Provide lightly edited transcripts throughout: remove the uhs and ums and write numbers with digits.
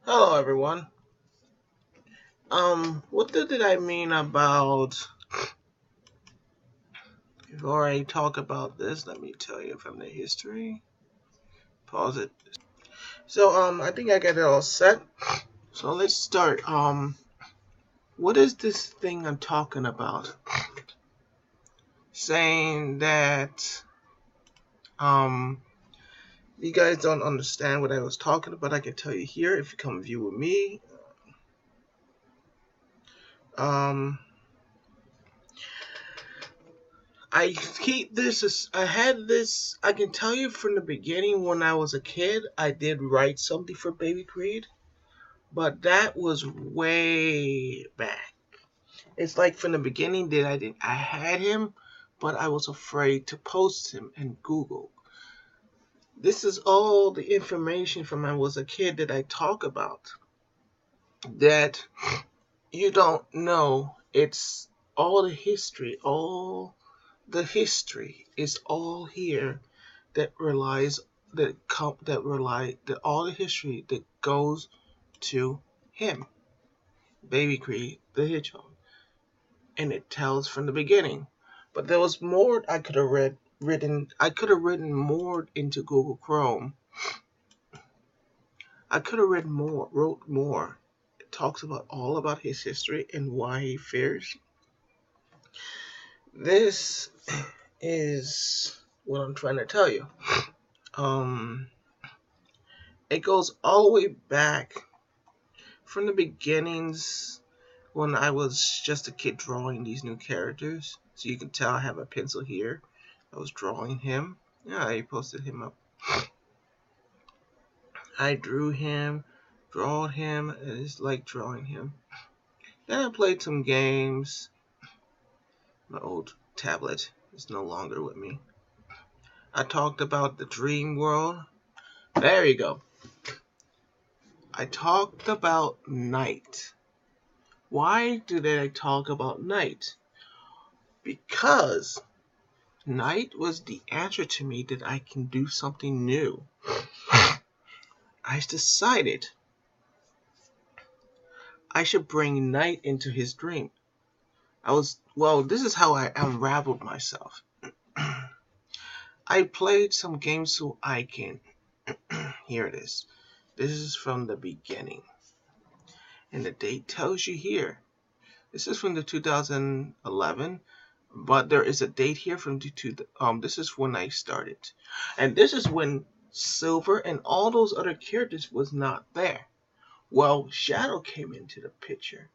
Hello, everyone. What did I mean about? Before I talk about this, let me tell you from the history. Pause it. I think I got it all set. So let's start. What is this thing I'm talking about? Saying that you guys don't understand what I was talking about. I can tell you here if you come view with me. Um, I had this. I can tell you from the beginning when I was a kid, I did write something for Baby Creed, but that was way back. It's like from the beginning that I had him, but I was afraid to post him in Google. This is all the information from when I was a kid that I talk about that you don't know. It's all the history is all here that relies that all the history that goes to him, Baby Creed the Hedgehog, and it tells from the beginning. But there was more I could have written. I could have written more into Google Chrome. I could have wrote more. It talks about all about his history and why he fears. This is what I'm trying to tell you. Um, it goes all the way back from the beginnings when I was just a kid drawing these new characters. So you can tell I have a pencil here. I was drawing him. Yeah, I posted him up. I drew him, drawed him, and it's like drawing him. Then I played some games. My old tablet is no longer with me. I talked about the DreamWorld. There you go. I talked about night. Why did I talk about night? Because night was the answer to me that I can do something new. I decided I should bring night into his dream. This is how I unraveled myself. I played some games so I can. Here it is. This is from the beginning. And the date tells you here. This is from the 2011, but there is a date here from this is when I started. And this is when Silver and all those other characters was not there. Well, Shadow came into the picture.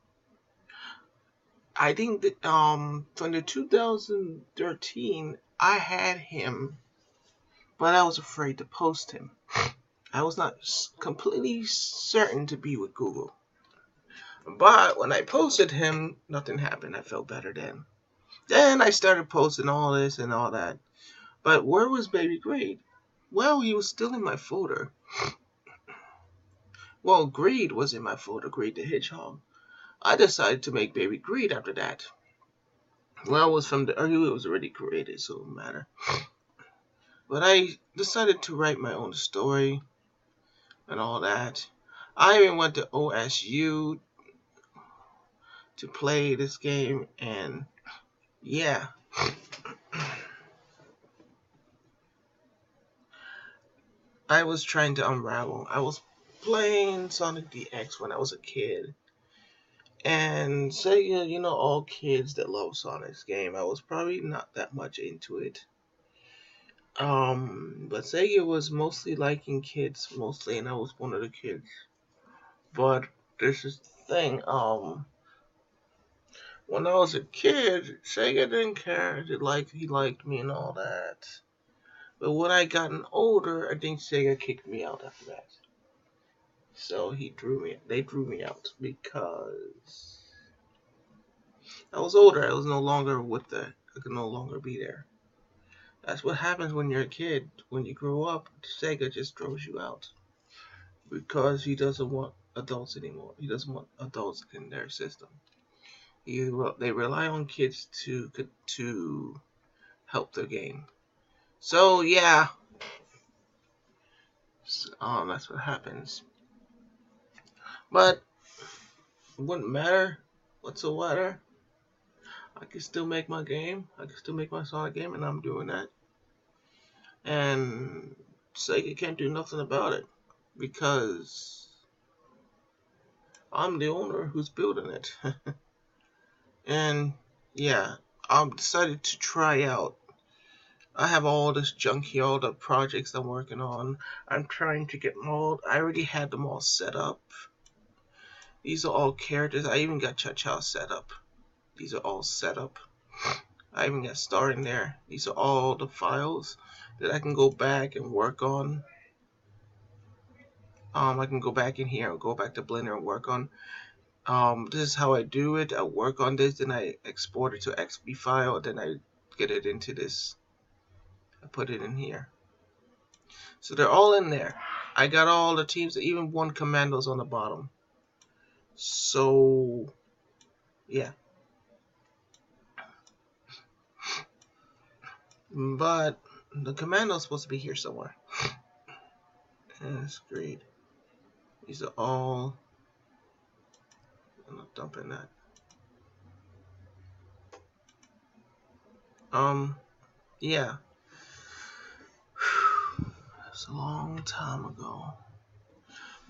I think that from the 2013 I had him, but I was afraid to post him. I was not completely certain to be with Google. But when I posted him, nothing happened. I felt better then. Then I started posting all this and all that. But where was Baby Greed? Well, he was still in my folder. Well, Greed was in my folder, Greed the Hedgehog. I decided to make Baby Greed after that. Well, it was it was already created, so it didn't matter. But I decided to write my own story and all that. I even went to OSU to play this game, and yeah. I was trying to unravel. I was playing Sonic DX when I was a kid. And Sega, all kids that love Sonic's game, I was probably not that much into it. But Sega was mostly liking kids, mostly, and I was one of the kids. But this is the thing, when I was a kid, Sega didn't care. He liked me and all that. But when I gotten older, I think Sega kicked me out after that. So they drew me out because I was older. I was no longer I could no longer be there. That's what happens when you're a kid. When you grow up, Sega just throws you out because he doesn't want adults anymore. He doesn't want adults in their system. They rely on kids to help their game. So yeah, that's what happens. But it wouldn't matter whatsoever. I can still make my game. I can still make my Sonic game, and I'm doing that. And Sega can't do nothing about it because I'm the owner who's building it. And yeah, I'm decided to try out. I have all this junk here, all the projects I'm working on. I'm trying to get them all. I already had them all set up. These are all characters. I even got Cha Cha set up. These are all set up. I even got Star in there. These are all the files that I can go back and work on. I can go back in here, go back to Blender and work on. This is how I do it. I work on this, then I export it to XP file, then I get it into this. I put it in here. So they're all in there. I got all the teams, even one commandos on the bottom. So, yeah. But the commando's supposed to be here somewhere. That's great. These are all. I'm not dumping that. Yeah. It's a long time ago.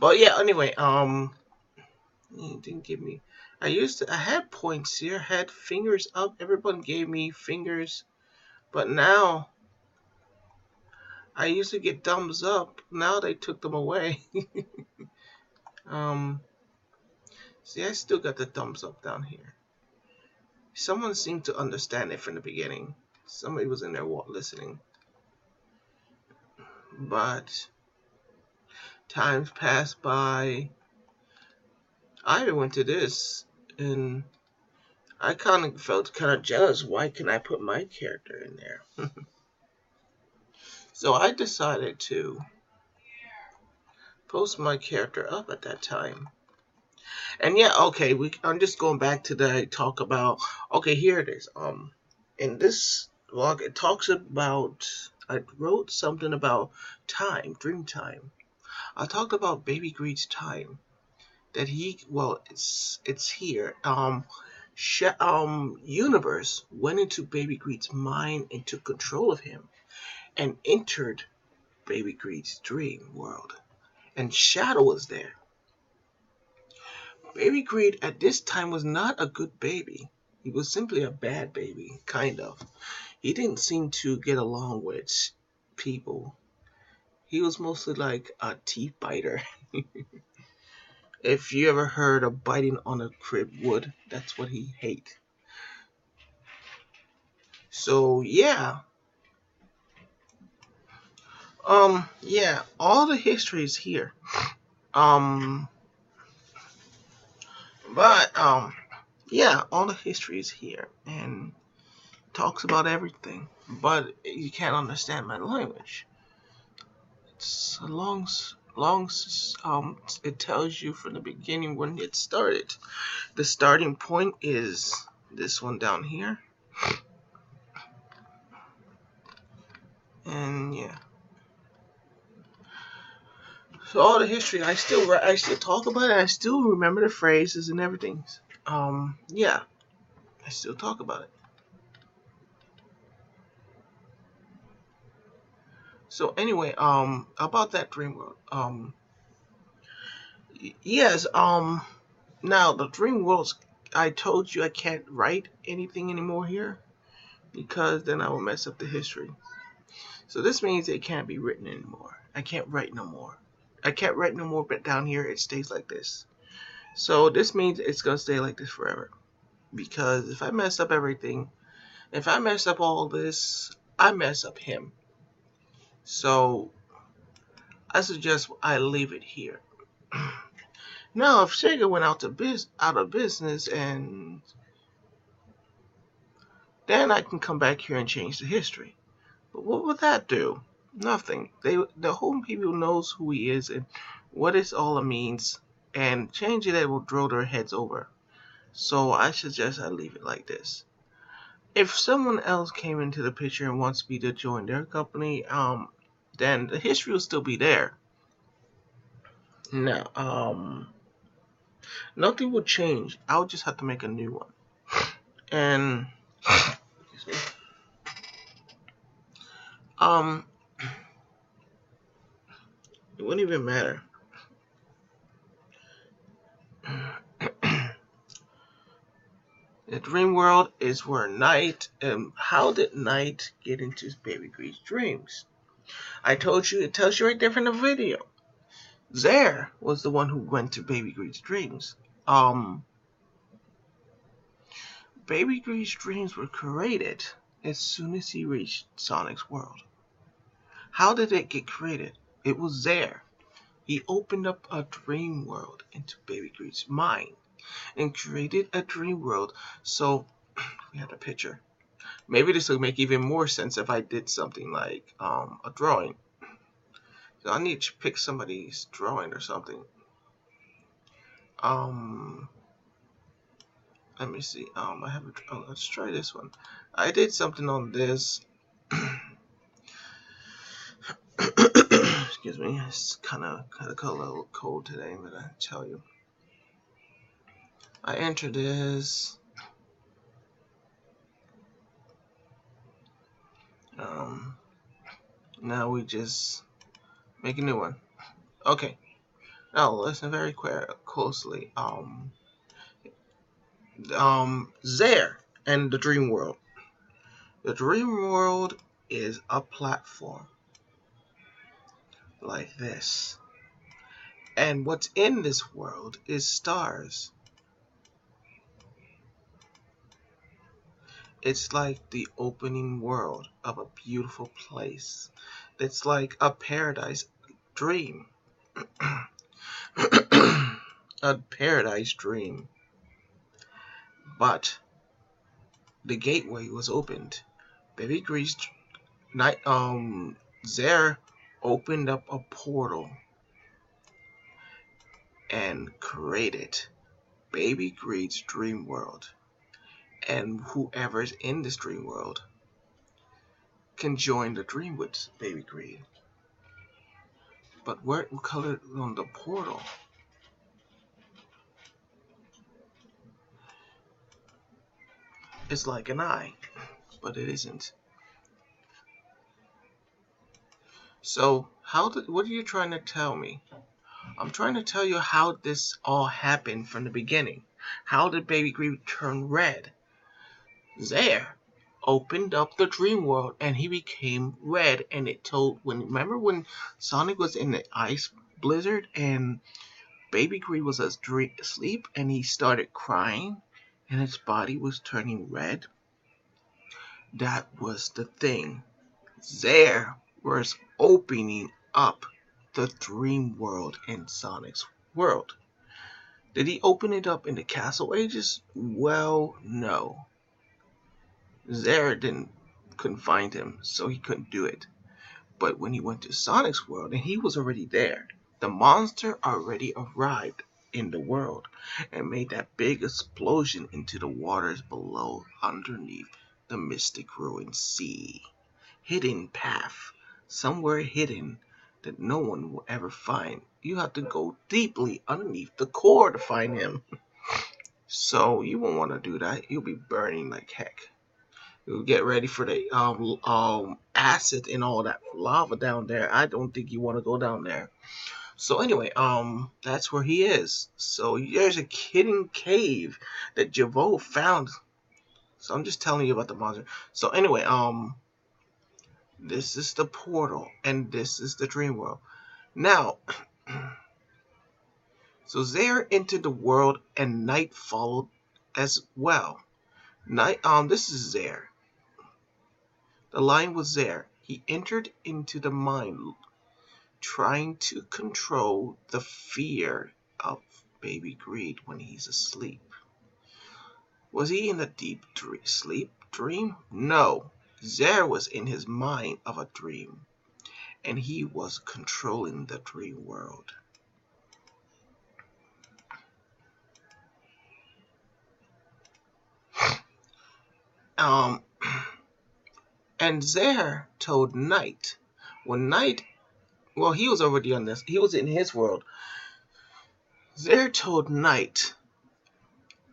But yeah, anyway, it didn't give me. I had points here, had fingers up. Everyone gave me fingers, but now I used to get thumbs up. Now they took them away. See, I still got the thumbs up down here. Someone seemed to understand it from the beginning. Somebody was in there listening. But times passed by. I went to this, and I kind of felt kind of jealous. Why can I put my character in there? So I decided to post my character up at that time. And yeah, okay, I'm just going back to the talk about. Okay, here it is. In this vlog, it talks about. I wrote something about time, dream time. I talked about Baby Greed's time. That it's here. Universe went into Baby Greed's mind and took control of him, and entered Baby Greed's dream world. And Shadow was there. Baby Greed at this time was not a good baby. He was simply a bad baby, kind of. He didn't seem to get along with people. He was mostly like a teeth biter. If you ever heard of biting on a crib wood, that's what he hates. So yeah. Yeah, all the history is here. But yeah, all the history is here and talks about everything. But you can't understand my language. It's a long. It tells you from the beginning when it started. The starting point is this one down here. And yeah. So all the history, I still talk about it. I still remember the phrases and everything. Yeah, I still talk about it. So anyway, about that DreamWorld. Yes. Now the DreamWorlds. I told you I can't write anything anymore here because then I will mess up the history. So this means it can't be written anymore. I can't write no more. I can't write no more, but down here it stays like this. So this means it's going to stay like this forever. Because if I mess up everything, if I mess up all this, I mess up him. So I suggest I leave it here. Now, if Sega went out of business, and then I can come back here and change the history. But what would that do? Nothing. The whole people knows who he is and what it all means, and changing it will throw their heads over. So I suggest I leave it like this. If someone else came into the picture and wants me to join their company, then the history will still be there. Now, Nothing would change. I would just have to make a new one. And um, it wouldn't even matter. The dream world is where Night. How did Night get into Baby Greed's dreams? I told you. It tells you right there in the video. Zare was the one who went to Baby Greed's dreams. Baby Greed's dreams were created as soon as he reached Sonic's world. How did it get created? It was there. He opened up a dream world into Baby Greed's mind and created a dream world. So we had a picture. Maybe this will make even more sense if I did something like a drawing. So I need to pick somebody's drawing or something. Let me see. I have. Let's try this one. I did something on this. Excuse me. It's kind of a little cold today, but I tell you. I entered this. Now we just make a new one. Okay. Now listen very closely. Zare and the Dream World. The Dream World is a platform like this. And what's in this world is stars. It's like the opening world of a beautiful place. It's like a paradise dream. A paradise dream. But the gateway was opened. Baby Grease Zare opened up a portal and created Baby Greed's dream world. And whoever's in this dream world can join the dream with Baby Greed. But what color on the portal? It's like an eye, but it isn't. So what are you trying to tell me? I'm trying to tell you how this all happened from the beginning. How did Baby Greed turn red? Zare opened up the dream world and he became red, and it told remember when Sonic was in the ice blizzard and Baby Greed was asleep and he started crying and his body was turning red? That was the thing. Zare was opening up the dream world in Sonic's world. Did he open it up in the Castle Ages? Well, no. Zare couldn't find him, so he couldn't do it. But when he went to Sonic's world, and he was already there, the monster already arrived in the world and made that big explosion into the waters below, underneath the mystic ruined sea. Hidden path, somewhere hidden that no one will ever find. You have to go deeply underneath the core to find him. So you won't want to do that. You'll be burning like heck. You'll get ready for the acid and all that lava down there. I don't think you want to go down there. So anyway, that's where he is. So there's a hidden cave that Javo found. So I'm just telling you about the monster. So anyway, this is the portal, and this is the dream world. Now, so Zare entered the world, and Night followed as well. Night, this is Zare. The line was Zare. He entered into the mind, trying to control the fear of Baby Greed when he's asleep. Was he in a deep sleep dream? No. Zare was in his mind of a dream, and he was controlling the dream world. And Zare told Night, when Night, well, he was already on this, he was in his world. Zare told Knight,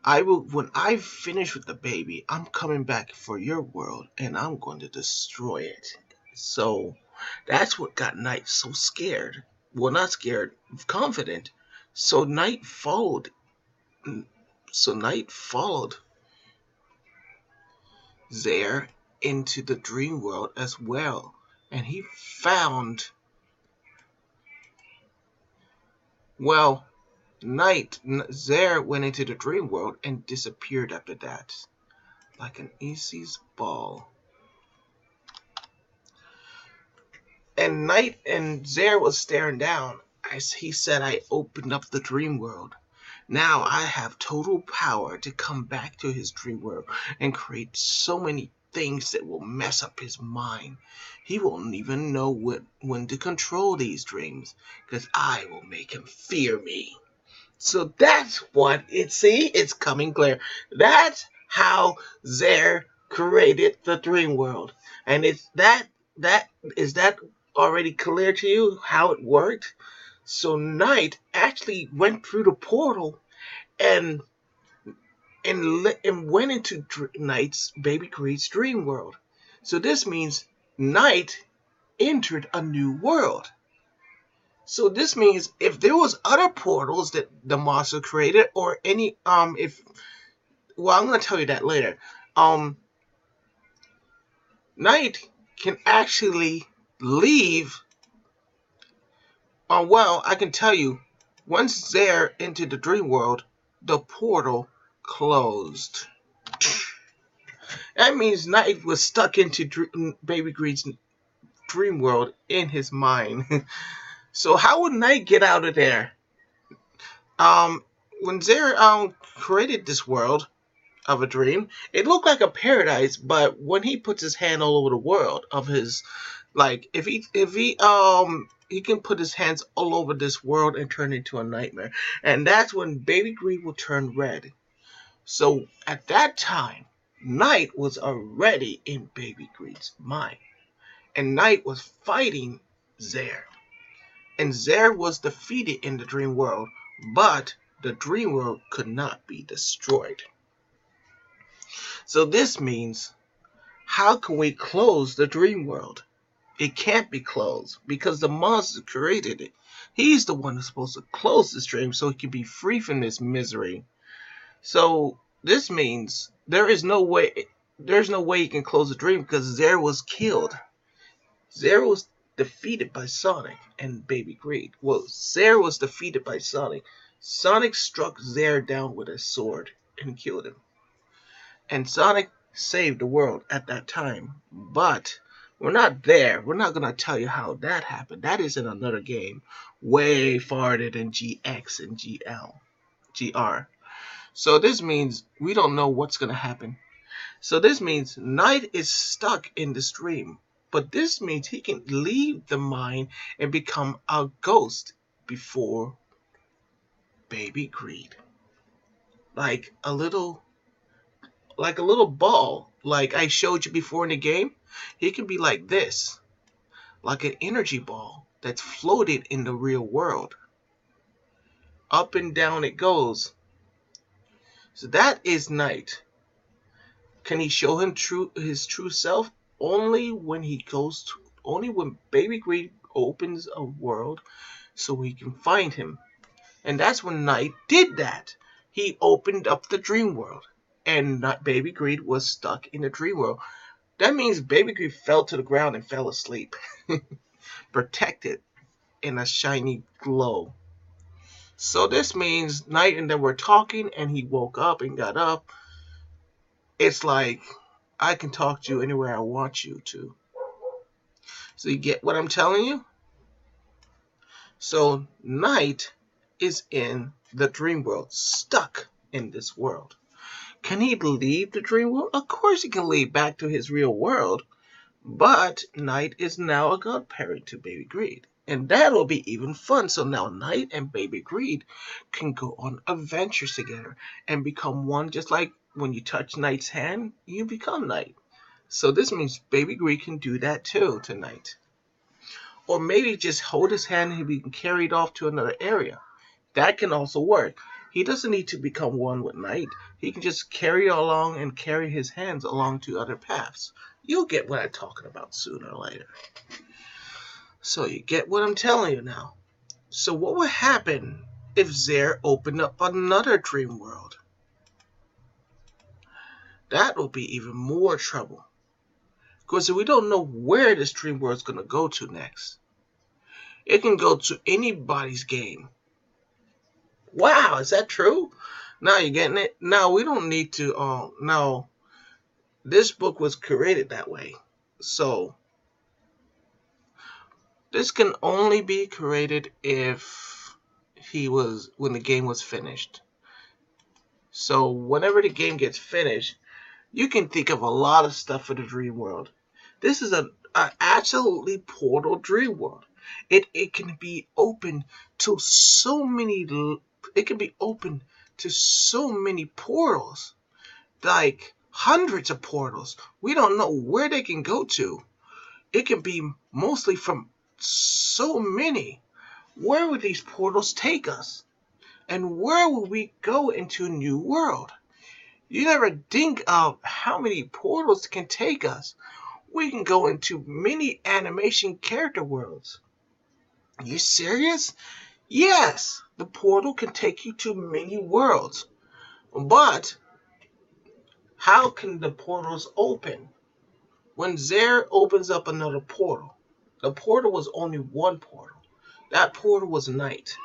I will, when I finish with the baby, I'm coming back for your world and I'm going to destroy it. So that's what got Knight so scared. Well, not scared, confident. So Knight followed. So Knight followed Zare into the dream world as well. And he found, well, Zare went into the dream world and disappeared after that, like an Easie's ball. And Knight and Zare was staring down as he said, I opened up the dream world. Now I have total power to come back to his dream world and create so many things that will mess up his mind. He won't even know when to control these dreams, because I will make him fear me. So that's what it's coming clear. That's how Zare created the dream world. And it's that is that already clear to you how it worked? So Knight actually went through the portal and and went into Knight's Baby Greed's dream world. So this means Knight entered a new world. So this means if there was other portals that the monster created, or any if, well, I'm gonna tell you that later. Knight can actually leave. Well, I can tell you, once they're into the dream world, the portal closed. That means Knight was stuck into Baby Greed's dream world in his mind. So how would Knight get out of there? Um, when Zare created this world of a dream, it looked like a paradise. But when he puts his hand all over the world of his, like he can put his hands all over this world and turn it into a nightmare, and that's when Baby Greed will turn red. So at that time, Knight was already in Baby Greed's mind, and Knight was fighting Zare. And Zare was defeated in the dream world, but the dream world could not be destroyed. So this means, how can we close the dream world? It can't be closed because the monster created it. He's the one who's supposed to close this dream so he can be free from this misery. So this means there's no way he can close the dream because Zare was killed. Zare was defeated by Sonic and Baby Greed. Well, Zare was defeated by Sonic. Sonic struck Zare down with a sword and killed him. And Sonic saved the world at that time. But we're not there. We're not going to tell you how that happened. That is in another game. Way farther than GX and GR. So this means we don't know what's going to happen. So this means Knight is stuck in this dream. But this means he can leave the mind and become a ghost before Baby Greed. Like a little ball, like I showed you before in the game. He can be like this, like an energy ball that's floated in the real world. Up and down it goes. So that is Knight. Can he show him his true self? Only when Baby Greed opens a world so we can find him. And that's when Knight did that. He opened up the dream world. And Baby Greed was stuck in the dream world. That means Baby Greed fell to the ground and fell asleep. Protected in a shiny glow. So this means Knight and them were talking and he woke up and got up. It's like, I can talk to you anywhere I want you to. So you get what I'm telling you? So Knight is in the dream world, stuck in this world. Can he leave the dream world? Of course he can leave back to his real world. But Knight is now a godparent to Baby Greed. And that'll be even fun. So now Knight and Baby Greed can go on adventures together and become one, just like when you touch Knight's hand, you become Knight. So this means Baby Greed can do that too to Knight. Or maybe just hold his hand and he'll be carried off to another area. That can also work. He doesn't need to become one with night. He can just carry along and carry his hands along to other paths. You'll get what I'm talking about sooner or later. So you get what I'm telling you now. So what would happen if Zare opened up another dream world? That will be even more trouble. Because we don't know where this dream world is going to go to next. It can go to anybody's game. Wow, is that true? Now you're getting it? Now we don't need to, now this book was created that way. So this can only be created if when the game was finished. So whenever the game gets finished, you can think of a lot of stuff for the dream world. This is an absolutely portal dream world. It can be open to so many. It can be open to so many portals, like hundreds of portals. We don't know where they can go to. It can be mostly from so many. Where would these portals take us? And where will we go into a new world? You never think of how many portals can take us. We can go into many animation character worlds. Are you serious? Yes, the portal can take you to many worlds. But how can the portals open? When Zare opens up another portal, the portal was only one portal. That portal was night.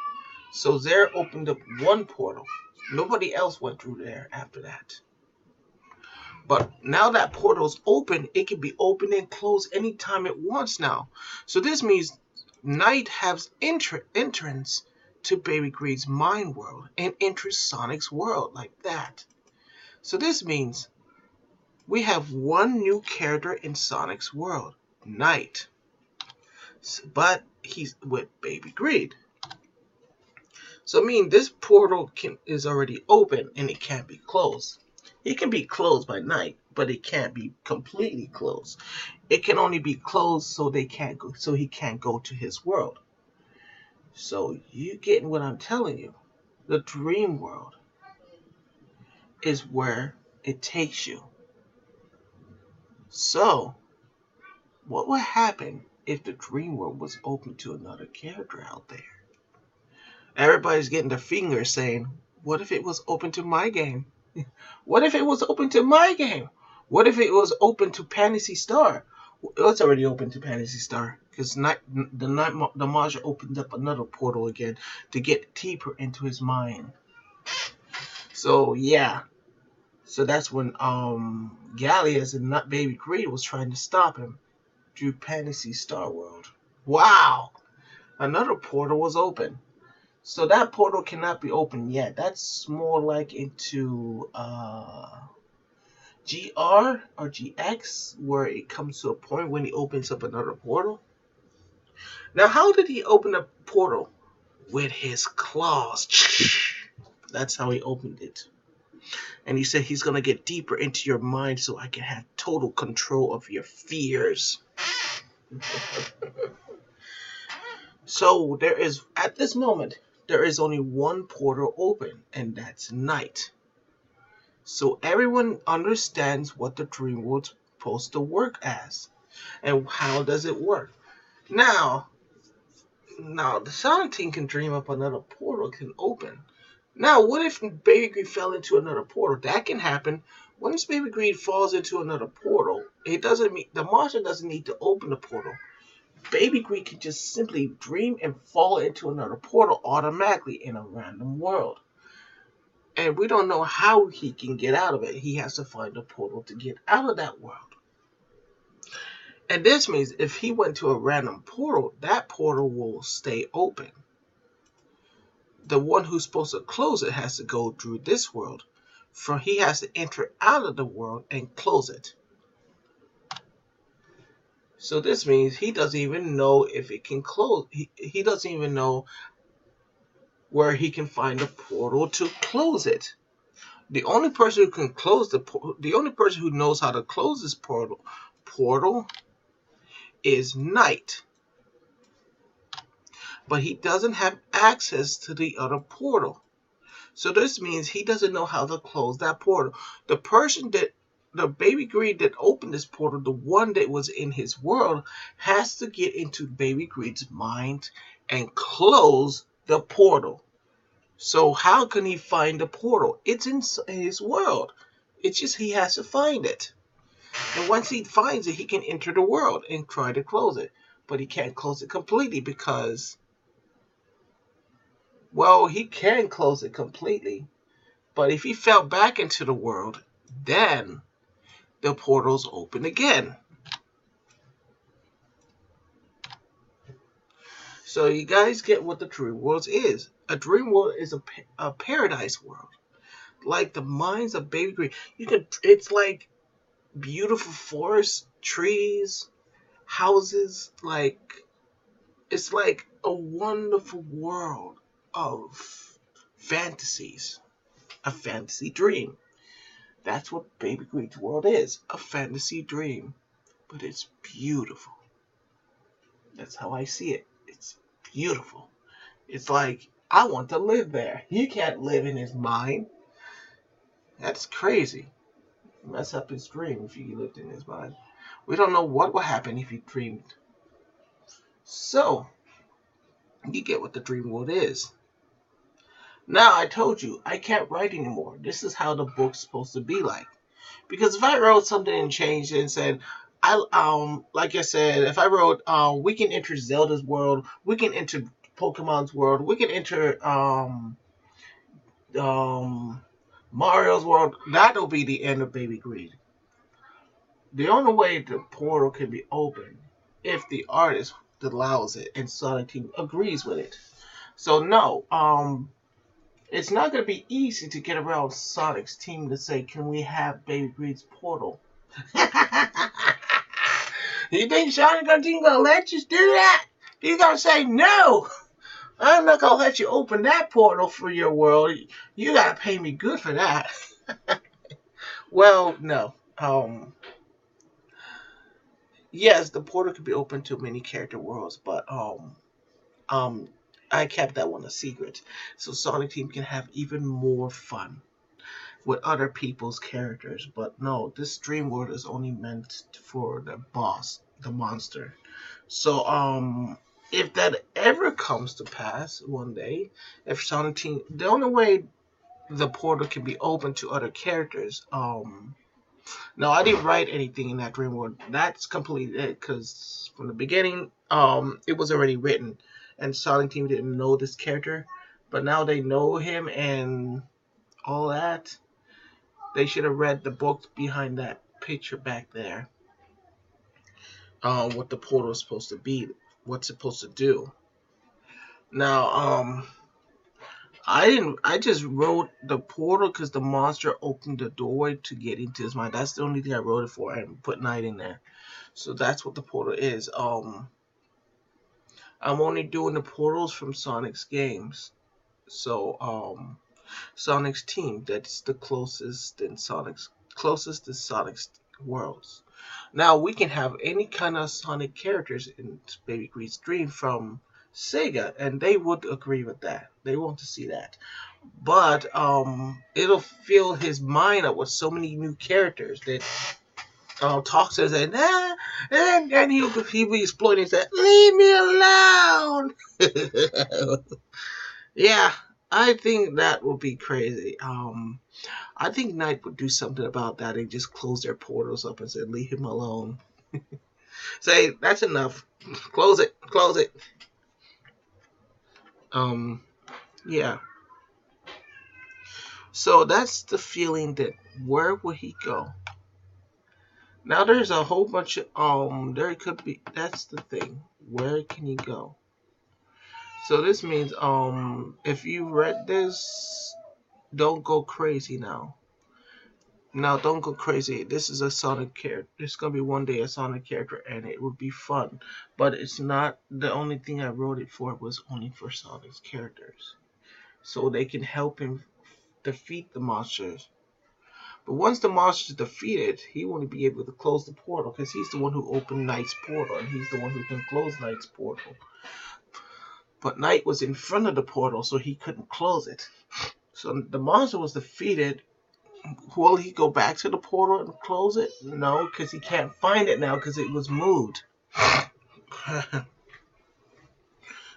So Zare opened up one portal. Nobody else went through there after that. But now that portal's open, it can be open and closed anytime it wants now. So this means Night has entrance to Baby Greed's mind world and enters Sonic's world like that. So this means we have one new character in Sonic's world, Night. But he's with Baby Greed. So I mean this portal is already open and it can't be closed. It can be closed by night, but it can't be completely closed. It can only be closed so he can't go to his world. So you getting what I'm telling you? The dream world is where it takes you. So what would happen if the dream world was open to another character out there? Everybody's getting their fingers saying, what if it was open to my game? What if it was open to my game? What if it was open to Fantasy Star? It's already open to Fantasy Star because the Mahjong opened up another portal again to get deeper into his mind. So yeah, so that's when Gallius and not Baby Greed was trying to stop him through Fantasy Star World. Wow, another portal was open. So that portal cannot be opened yet. That's more like into GR or GX, where it comes to a point when he opens up another portal. Now, how did he open a portal? With his claws. That's how he opened it. And he said he's going to get deeper into your mind so I can have total control of your fears. So there is, at this moment, there is only one portal open, and that's night. So everyone understands what the dream world's supposed to work as. And how does it work? Now the Sonic team can dream up another portal can open. Now, what if Baby Greed fell into another portal? That can happen. Once Baby Greed falls into another portal, the monster doesn't need to open the portal. Baby Greed can just simply dream and fall into another portal automatically in a random world. And we don't know how he can get out of it. He has to find a portal to get out of that world. And this means if he went to a random portal, that portal will stay open. The one who's supposed to close it has to go through this world. He has to enter out of the world and close it. So this means he doesn't even know if it can close. He doesn't even know where he can find a portal to close it. The only person who can the only person who knows how to close this portal is Night. but he doesn't have access to the other portal. So this means he doesn't know how to close that portal. The person that, the baby greed that opened this portal, the one that was in his world, has to get into baby greed's mind and close the portal. So how can he find the portal? It's in his world. It's just he has to find it. And once he finds it, he can enter the world and try to close it. But he can't close it completely because, well, he can close it completely. But if he fell back into the world, then the portal's open again. So you guys get what the DreamWorld is. A DreamWorld is a paradise world. Like the minds of baby green. It's like beautiful forests, trees, houses, it's like a wonderful world of fantasies. A fantasy dream. That's what Baby Greed's world is. A fantasy dream. But it's beautiful. That's how I see it. It's beautiful. It's like, I want to live there. You can't live in his mind. That's crazy. Mess up his dream if you lived in his mind. We don't know what will happen if you dreamed. So, you get what the dream world is. Now, I told you, I can't write anymore. This is how the book's supposed to be like. Because if I wrote something and changed it and said, like I said, if I wrote, we can enter Zelda's world, we can enter Pokemon's world, we can enter, Mario's world, that'll be the end of Baby Greed. The only way the portal can be opened if the artist allows it and Sonic Team agrees with it. So no, it's not going to be easy to get around Sonic's team to say, can we have Baby Greed's portal? You think Sonic Team going to let you do that? He's going to say, no, I'm not going to let you open that portal for your world. You got to pay me good for that. Well, no. Yes, the portal could be open to many character worlds, but I kept that one a secret, so Sonic Team can have even more fun with other people's characters. But no, this dream world is only meant for the boss, the monster. So if that ever comes to pass one day, if Sonic Team, the only way the portal can be open to other characters, no, I didn't write anything in that dream world. That's completely it, because from the beginning, it was already written, and Sonic Team didn't know this character, but now they know him and all that. They should have read the book behind that picture back there. What the portal is supposed to be, what's it supposed to do. Now, I just wrote the portal because the monster opened the doorway to get into his mind. That's the only thing I wrote it for, and put night in there. So that's what the portal is. I'm only doing the portals from Sonic's games. So Sonic's team, that's the closest to Sonic's worlds. Now we can have any kind of Sonic characters in Baby Greed's dream from Sega, and they would agree with that. They want to see that. But it'll fill his mind up with so many new characters that talks to us and he'll be exploiting and say, leave me alone. Yeah, I think that would be crazy. I think Knight would do something about that and just close their portals up and say, leave him alone. Say, that's enough. Close it. Close it. Yeah. So that's the feeling that where would he go? Now there's a whole bunch of there could be, that's the thing. Where can he go? So this means if you read this, don't go crazy now. Now don't go crazy. This is a Sonic character. It's gonna be one day a Sonic character, and it would be fun. But it's not the only thing I wrote it for. Was only for Sonic's characters, so they can help him defeat the monsters. But once the monster's defeated, he won't be able to close the portal because he's the one who opened Knight's portal, and he's the one who can close Knight's portal. but Knight was in front of the portal, so he couldn't close it. So the monster was defeated. Will he go back to the portal and close it? No, because he can't find it now because it was moved.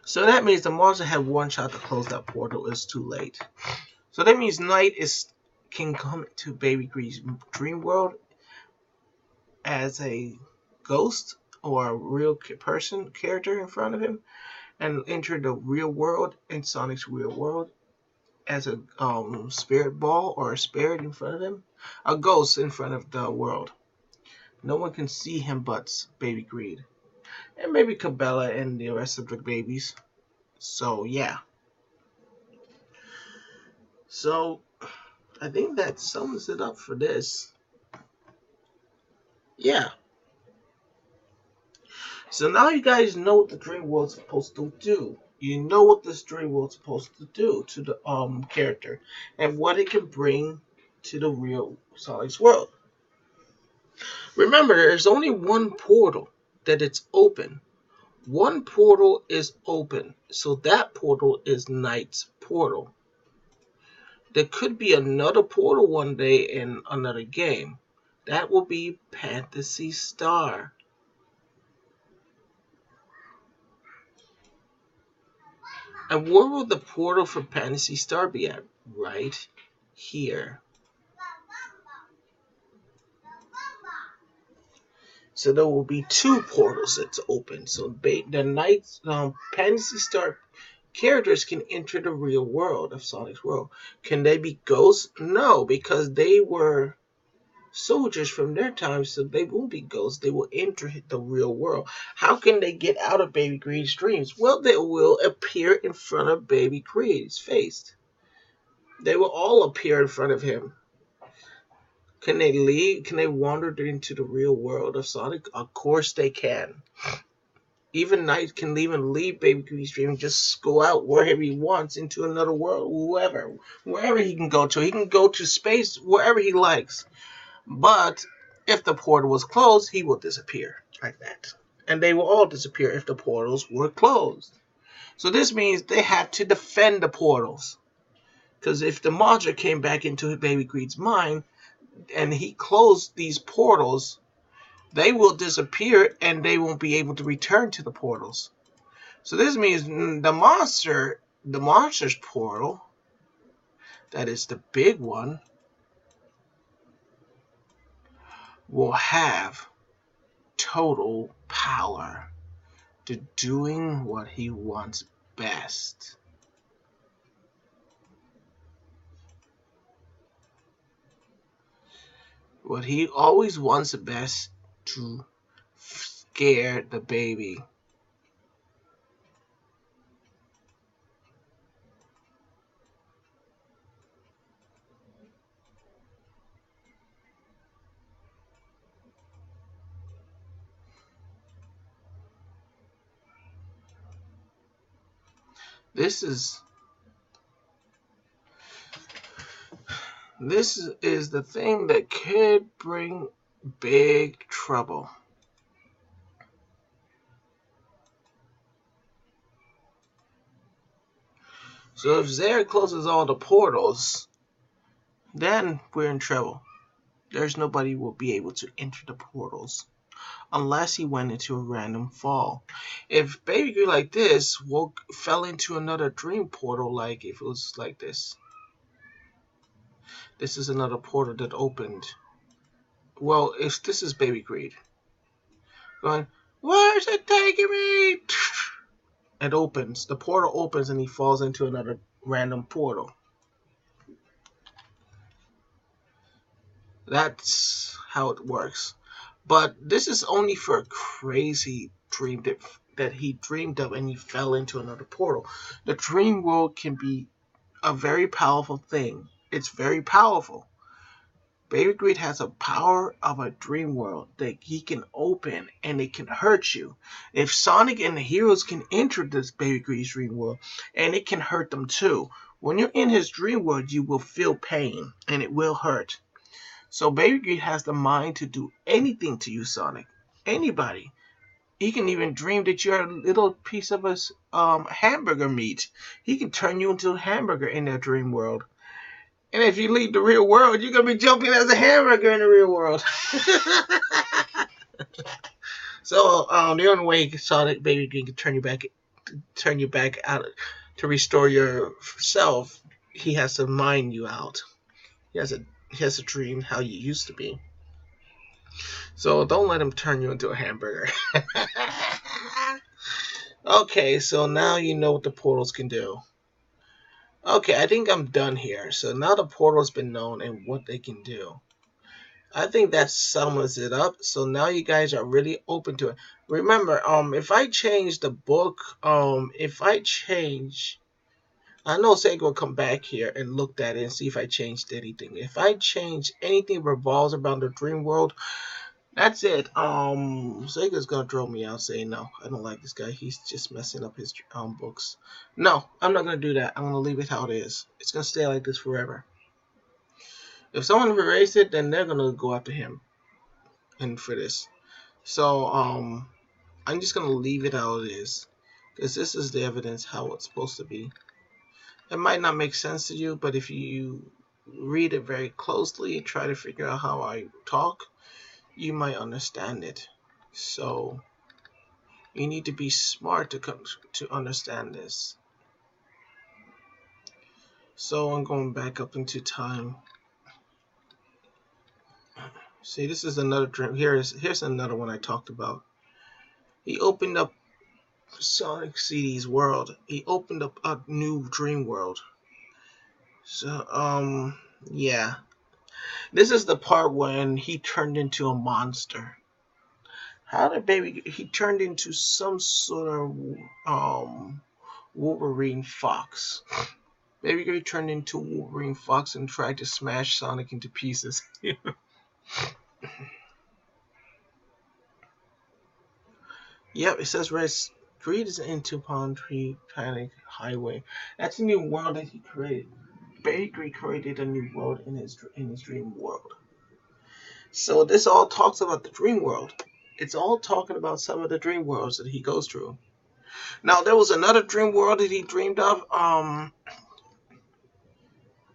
So that means the monster had one shot to close that portal. It's too late. So that means Knight can come to Baby Greed's dream world as a ghost or a real character in front of him, and enter the real world in Sonic's real world as a spirit ball or a spirit in front of him, a ghost in front of the world. No one can see him but Baby Greed, and maybe Cabela and the rest of the babies. So yeah. So I think that sums it up for this. Yeah. So now you guys know what the dream world's supposed to do. You know what this dream world's supposed to do to the character and what it can bring to the real Sonic's world. Remember, there's only one portal that it's open. One portal is open, so that portal is Knight's portal. There could be another portal one day in another game. That will be Phantasy Star. And where will the portal for Phantasy Star be at? Right here. So there will be two portals that's open. So the Knight's Phantasy Star characters can enter the real world of Sonic's world. Can they be ghosts? No, because they were soldiers from their time, so they won't be ghosts. They will enter the real world. How can they get out of Baby Greed's dreams? Well, they will appear in front of Baby Greed's face. They will all appear in front of him. Can they leave? Can they wander into the real world of Sonic? Of course they can. Even Knight can leave Baby Greed's dream and just go out wherever he wants into another world, wherever he can go to. He can go to space wherever he likes. But if the portal was closed, he will disappear like that. And they will all disappear if the portals were closed. So this means they have to defend the portals. Because if the monster came back into Baby Greed's mind and he closed these portals, they will disappear and they won't be able to return to the portals. So this means the monster's portal, that is the big one, will have total power to doing what he wants best. What he always wants best, to scare the baby. This is the thing that could bring big trouble. So if Zaire closes all the portals, then we're in trouble. There's nobody who will be able to enter the portals unless he went into a random fall. If Baby Greed like this fell into another dream portal, like if it was like this. This is another portal that opened. Well, if this is Baby Greed going, where's it taking me? It opens. The portal opens and he falls into another random portal. That's how it works. But this is only for a crazy dream that he dreamed of and he fell into another portal. The dream world can be a very powerful thing. It's very powerful. Baby Greed has a power of a dream world that he can open and it can hurt you. If Sonic and the heroes can enter this Baby Greed's dream world, and it can hurt them too. When you're in his dream world, you will feel pain and it will hurt. So Baby Greed has the mind to do anything to you, Sonic. Anybody. He can even dream that you're a little piece of a hamburger meat. He can turn you into a hamburger in that dream world. And if you leave the real world, you're gonna be jumping as a hamburger in the real world. So the only way Sonic Baby Green can turn you back out to restore yourself, he has to mind you out. He has a he has to dream how you used to be. So don't let him turn you into a hamburger. Okay, so now you know what the portals can do. Okay, I think I'm done here. So now the portal's been known and what they can do. I think that sums it up. So now you guys are really open to it. Remember, if I change the book, if I change, I know Sega will come back here and look at it and see if I changed anything. If I change anything revolves around the dream world, that's it. Sega's gonna throw me out saying no, I don't like this guy. He's just messing up his books. No, I'm not gonna do that. I'm gonna leave it how it is. It's gonna stay like this forever. If someone erased it, then they're gonna go after him. And for this, so I'm just gonna leave it how it is, because this is the evidence how it's supposed to be. It might not make sense to you, but if you read it very closely and try to figure out how I talk, you might understand it. So you need to be smart to understand this. So I'm going back up into time. See, this is another dream. Here's another one I talked about. He opened up Sonic CD's world. He opened up a new dream world. So yeah. This is the part when he turned into a monster. How did he turned into some sort of Wolverine Fox. Baby Gray turned into Wolverine Fox and tried to smash Sonic into pieces. Yep, it says right. Greed is into Palm Tree Panic Highway. That's a new world that he created. Baby created a new world in his dream world. So this all talks about the dream world. It's all talking about some of the dream worlds that he goes through. Now there was another dream world that he dreamed of.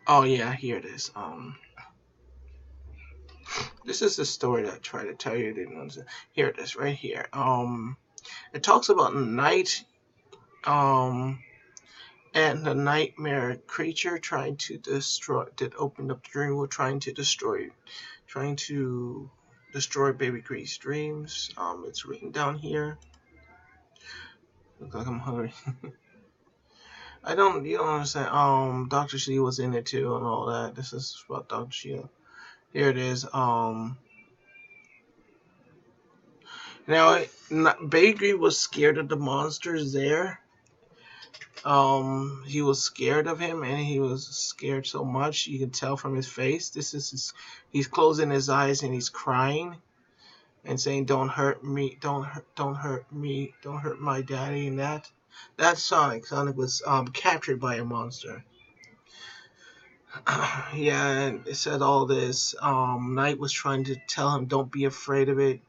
Oh yeah, here it is. This is the story that I tried to tell you. Didn't understand. Here it is, right here. It talks about night. And the nightmare creature trying to destroy that opened up the dream world, trying to destroy Baby Grease dreams. It's written down here. Looks like I'm hungry. You don't understand. Dr. She was in it too and all that. This is about Dr. She. Here it is. Now, Baby was scared of the monsters there. He was scared of him, and he was scared so much you can tell from his face. He's closing his eyes and he's crying and saying, "Don't hurt me, don't hurt me, don't hurt my daddy." And that's Sonic. Sonic was captured by a monster. Yeah, and it said all this. Knight was trying to tell him, "Don't be afraid of it."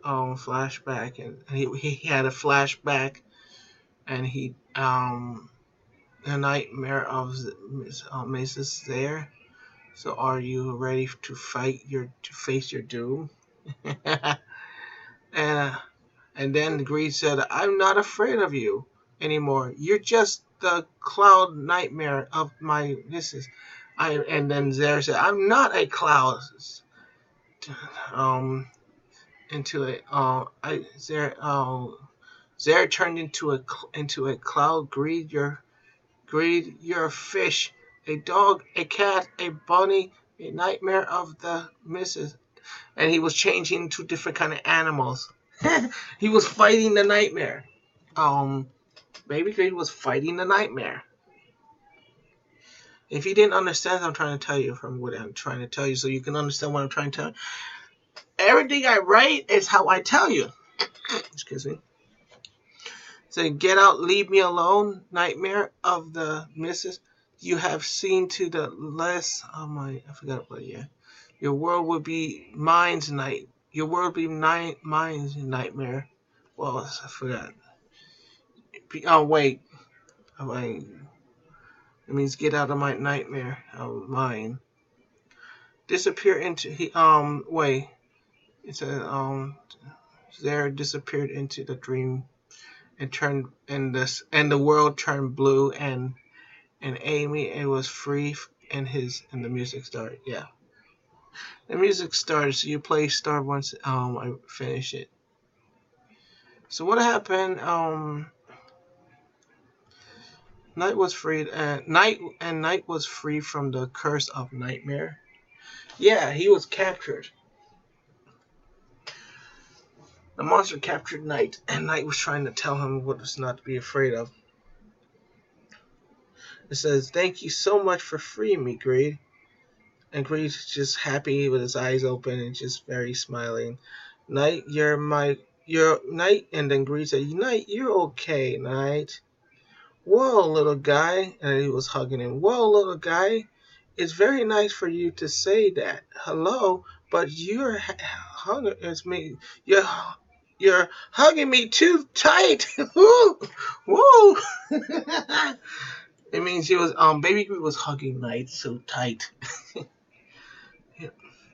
Flashback, and he had a flashback, and the nightmare of Mrs. there. So are you ready to face your doom? And then Greed said, "I'm not afraid of you anymore. You're just the cloud nightmare of my missus." And then Zare said, "I'm not a cloud." Into it. Zare turned into a cloud. Greed, you're a fish, a dog, a cat, a bunny, a nightmare of the missus. And he was changing to different kind of animals. He was fighting the nightmare. Baby Greed was fighting the nightmare. If you didn't understand, I'm trying to tell you from what I'm trying to tell you, so you can understand what I'm trying to tell you. Everything I write is how I tell you. Excuse me. So get out, leave me alone, nightmare of the missus. You have seen to the less of my. I forgot what year. Your world will be mine's night. Your world be mine's nightmare. Well, I forgot. Oh wait, wait. It means get out of my nightmare of mine. Disappear into he wait. It said there disappeared into the dream and turned and the world turned blue and Amy it was free and the music started. Yeah, the music started. So you play star once I finish it. So what happened? Night was free from the curse of nightmare. Yeah, he was captured. The monster captured Night, and Night was trying to tell him what was not to be afraid of. It says, "Thank you so much for freeing me, Greed." And Greed's just happy with his eyes open and just very smiling. Night, you're Night, and then Greed said, "Night, you're okay, Night." "Whoa, little guy," and he was hugging him. "Whoa, little guy. It's very nice for you to say that. Hello, but hugging it's me. You're hugging me too tight." Woo, woo. It means he was Baby Groot was hugging Knight so tight.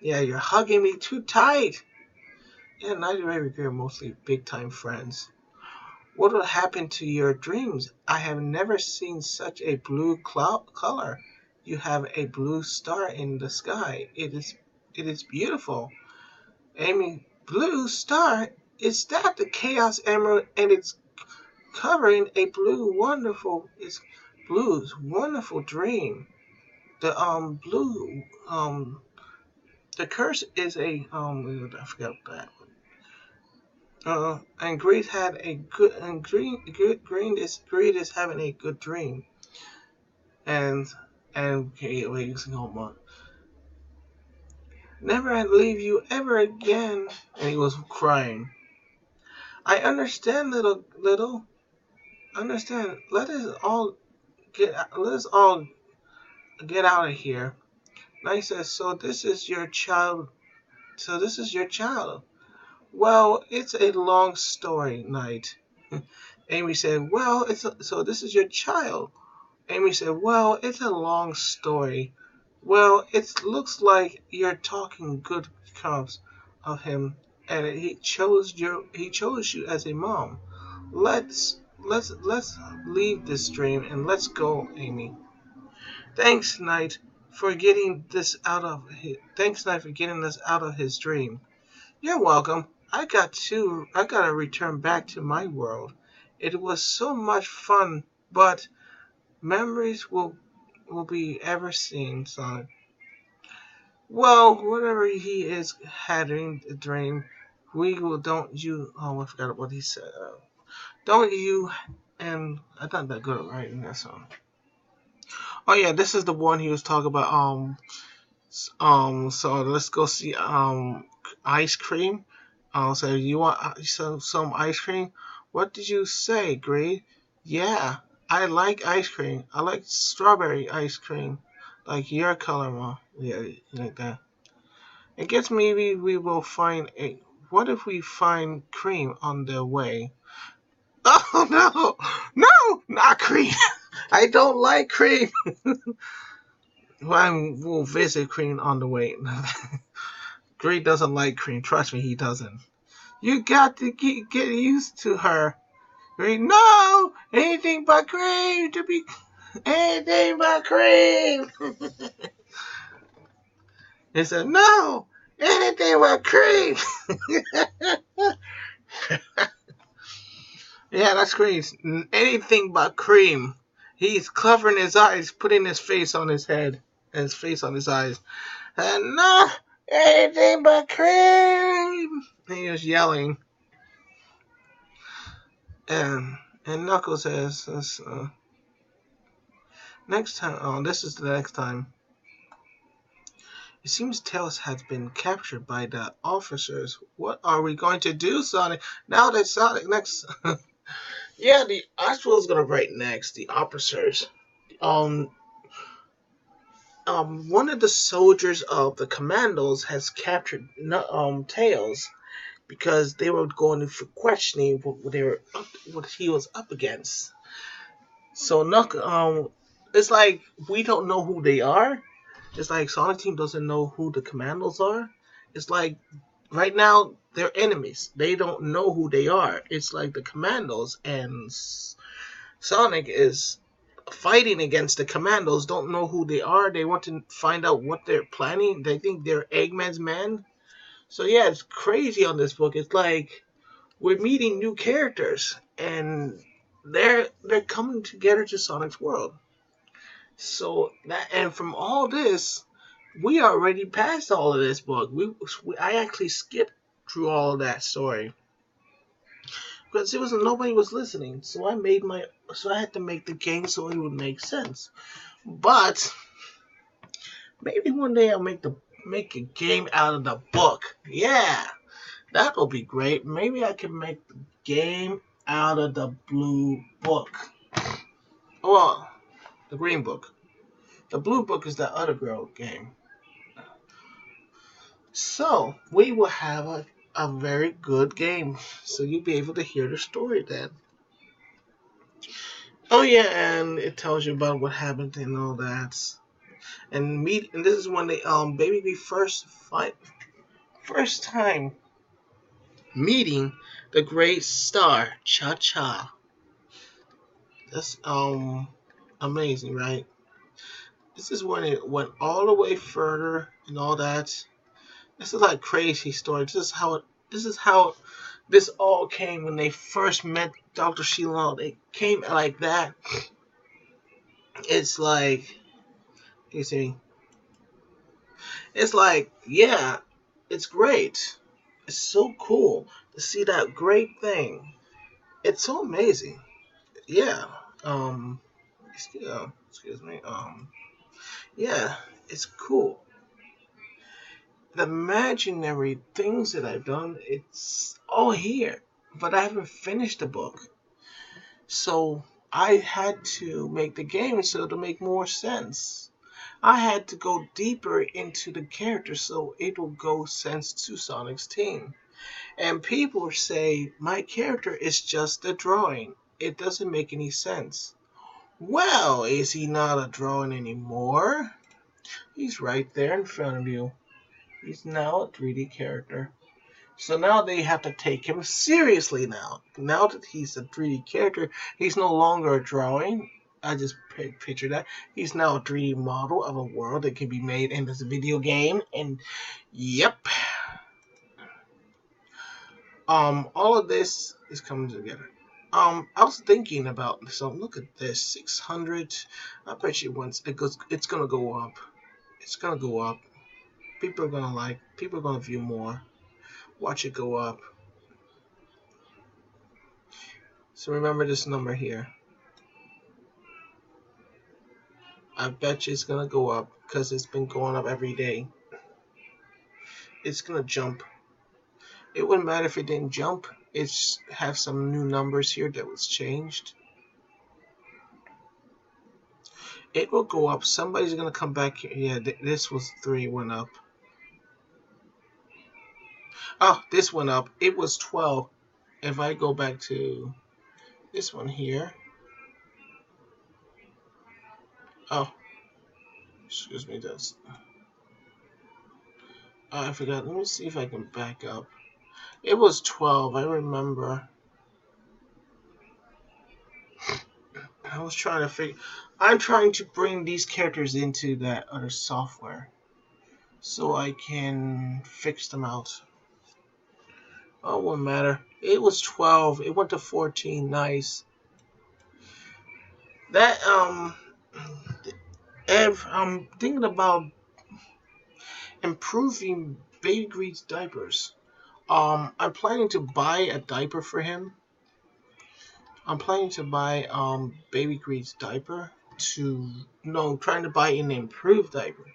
Yeah, you're hugging me too tight. Yeah, Knight and Baby Groot are mostly big time friends. What will happen to your dreams? I have never seen such a blue cloud color. You have a blue star in the sky. It is beautiful. Amy, blue star? Is that the Chaos Emerald? And it's covering a blue's wonderful dream. The blue the curse is I forgot that. And Greed had a good and Greed is having a good dream. And okay, wait, hold on. Never leave you ever again. And he was crying. I understand, little. Understand. Let us all get out of here. Night says, So this is your child. Well, it's a long story, Night. Amy said, so this is your child. Amy said, well, it's a long story. Well, it looks like you're talking good terms of him, and he chose you as a mom. Let's leave this dream and let's go, Amy. Thanks, Knight, for getting this out of his, Thanks, Knight, for getting us out of his dream. You're welcome. I gotta return back to my world. It was so much fun, but memories will be ever seen, son. Well, whatever he is having a dream, we will don't you I forgot what he said. Don't you and I thought that good right in that song. Oh yeah, this is the one he was talking about. So let's go see ice cream. So you want some ice cream? What did you say, Green? Yeah, I like ice cream. I like strawberry ice cream, like your color, Mom. Yeah, like that. I guess maybe we will find a. What if we find cream on the way? Oh no, no, not cream. I don't like cream. Well, we'll visit cream on the way. Green doesn't like cream. Trust me, he doesn't. You got to get used to her. Green, no! Anything but cream to be. Anything but cream! He said, no! Anything but cream! Yeah, that's cream. Anything but cream. He's covering his eyes, putting his face on his head, and his face on his eyes. And no! Anything but cream! And he was yelling. And Knuckles says, next time, this is the next time. It seems Tails has been captured by the officers. What are we going to do, Sonic? Now that Sonic next... Yeah, I was going to write next, the officers. Um, one of the soldiers of the commandos has captured Tails because they were going for questioning what he was up against. So it's like we don't know who they are. It's like Sonic Team doesn't know who the commandos are. It's like right now they're enemies. They don't know who they are. It's like the commandos and Sonic is fighting against the commandos. Don't know who they are. They want to find out what they're planning. They think they're Eggman's men. So yeah, it's crazy on this book. It's like we're meeting new characters and they're coming together to Sonic's world. So that and from all this, we are already past all of this book. I actually skipped through all of that story because it was nobody was listening. So I had to make the game so it would make sense. But maybe one day I'll make a game out of the book. Yeah, that will be great. Maybe I can make the game out of the blue book. Well, the green book. The blue book is that other girl game. So we will have a very good game. So you'll be able to hear the story then. Oh yeah, and it tells you about what happened and all that. And this is when they baby we first time meeting the great star Cha Cha. That's amazing, right? This is when it went all the way further and all that. This is like crazy story. This is how this all came when they first met Dr. Shilal. They came like that. It's like you see. It's like, yeah, it's great. It's so cool to see that great thing. It's so amazing. Yeah. Excuse me. Yeah, it's cool. The imaginary things that I've done, it's all here. But I haven't finished the book. So I had to make the game so to make more sense. I had to go deeper into the character so it will go sense to Sonic's team. And people say my character is just a drawing. It doesn't make any sense. Well, is he not a drawing anymore? He's right there in front of you. He's now a 3D character. So now they have to take him seriously now. Now that he's a 3D character, he's no longer a drawing. I just picture that. He's now a 3D model of a world that can be made in this video game. And yep. All of this is coming together. I was thinking about, so look at this, 600. I bet you once it's gonna go up. It's gonna go up. People are gonna view more. Watch it go up. So remember this number here. I bet you it's gonna go up because it's been going up every day. It's gonna jump. It wouldn't matter if it didn't jump. It's have some new numbers here that was changed. It will go up. Somebody's gonna come back here. Yeah, this was 3, went up. Oh, this went up. It was 12. If I go back to this one here. Oh, excuse me, that's. Oh, I forgot. Let me see if I can back up. It was 12. I remember. I was trying to figure. I'm trying to bring these characters into that other software so I can fix them out. Oh, it won't matter. It was 12. It went to 14. Nice. That I'm thinking about improving Baby Greed's diapers. I'm planning to buy a diaper for him. I'm planning to buy Baby Greed's diaper trying to buy an improved diaper.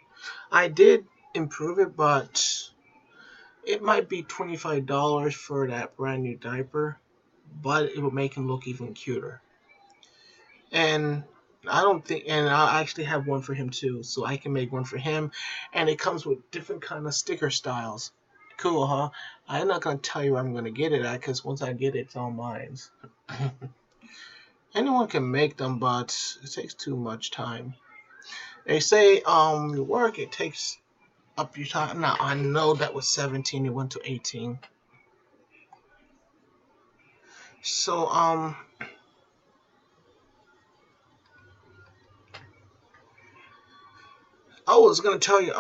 I did improve it, but it might be $25 for that brand new diaper, but it will make him look even cuter. And I don't think, and I actually have one for him too, so I can make one for him, and it comes with different kind of sticker styles. Cool, huh? I'm not gonna tell you where I'm gonna get it at, because once I get it, it's all mine. Anyone can make them, but it takes too much time. They say your work it takes up your time. Now I know that was 17, it went to 18. So I was gonna tell you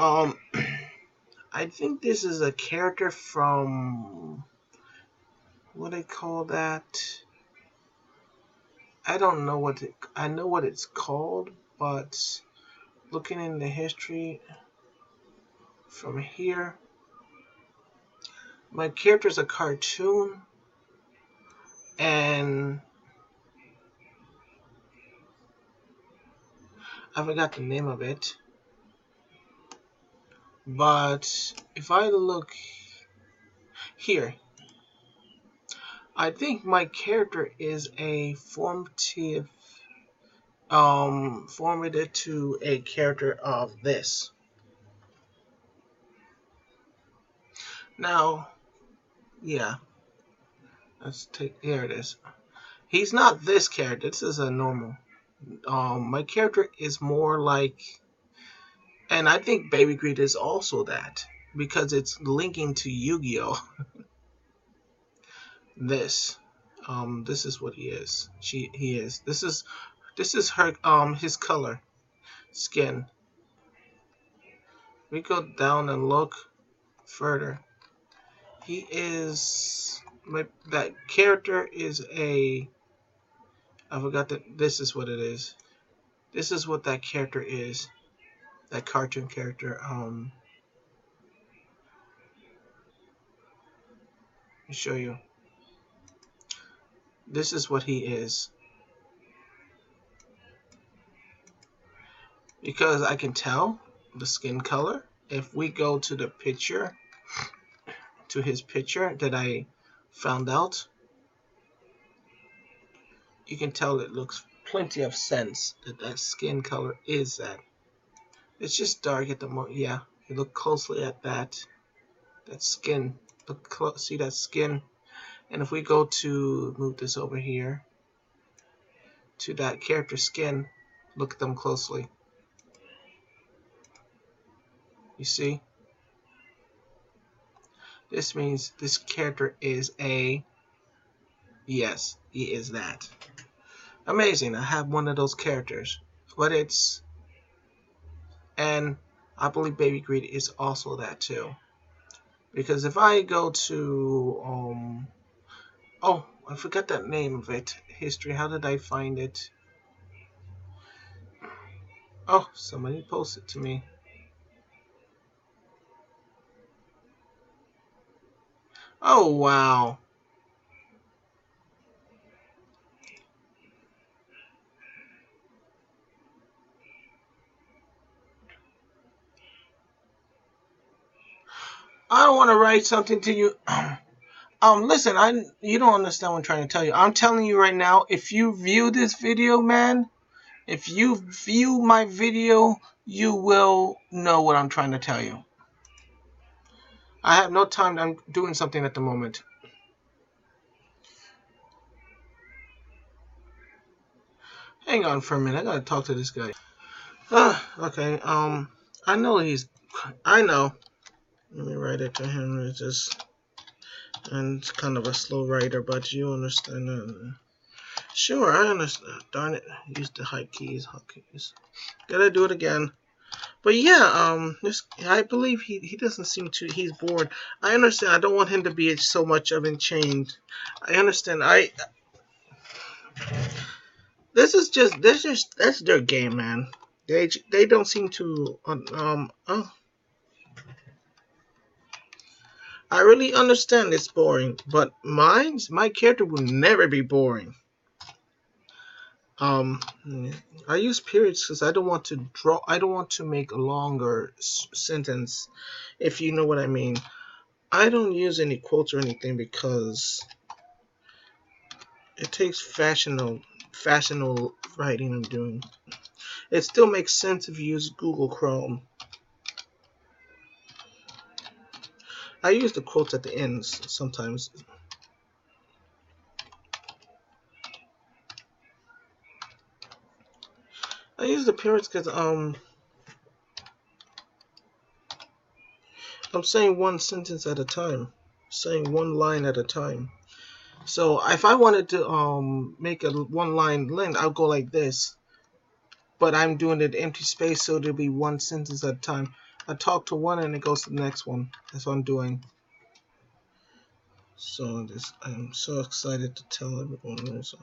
I think this is a character from what they call that. I don't know I know what it's called, but looking in the history from here, my character's a cartoon, and I forgot the name of it. But if I look here, I think my character is a formative to a character of this. Now, yeah, let's take, here it is. He's not this character, this is a normal. My character is more like, and I think Baby Greed is also that, because it's linking to Yu-Gi-Oh! This. This is what he is. He is. This is her his color. Skin. We go down and look further. He is that character is a I forgot that this is what it is. This is what that character is. That cartoon character. Let me show you. This is what he is. Because I can tell the skin color. If we go to the picture, to his picture that I found out, you can tell it looks plenty of sense that that skin color is that. It's just dark at the moment. Yeah, you look closely at that skin. See that skin. And if we go to move this over here to that character skin, look at them closely. You see? This means this character is a, yes, he is that. Amazing. I have one of those characters. But it's, and I believe Baby Greed is also that too. Because if I go to, oh, I forgot that name of it. History. How did I find it? Oh, somebody posted to me. Oh, wow. I don't want to write something to you. Listen, you don't understand what I'm trying to tell you. I'm telling you right now, if you view this video, man, if you view my video, you will know what I'm trying to tell you. I have no time. I'm doing something at the moment. Hang on for a minute. I gotta talk to this guy. Okay. I know I know. Let me write it to him. It's just, and it's kind of a slow writer, but you understand. Sure, I understand. Darn it. Use the hotkeys. Gotta do it again. But yeah, I believe he doesn't seem to, he's bored. I understand. I don't want him to be so much of enchained. I understand. That's their game, man. They don't seem to I really understand it's boring, but my character will never be boring. I use periods because I don't want to draw. I don't want to make a longer sentence, if you know what I mean. I don't use any quotes or anything because it takes fashion fashionable writing I'm doing. It still makes sense if you use Google Chrome. I use the quotes at the ends sometimes. I use the periods because I'm saying one sentence at a time, saying one line at a time. So if I wanted to make a one line length, I'll go like this. But I'm doing it empty space, so there'll be one sentence at a time. I talk to one and it goes to the next one. That's what I'm doing. So I'm so excited to tell everyone this.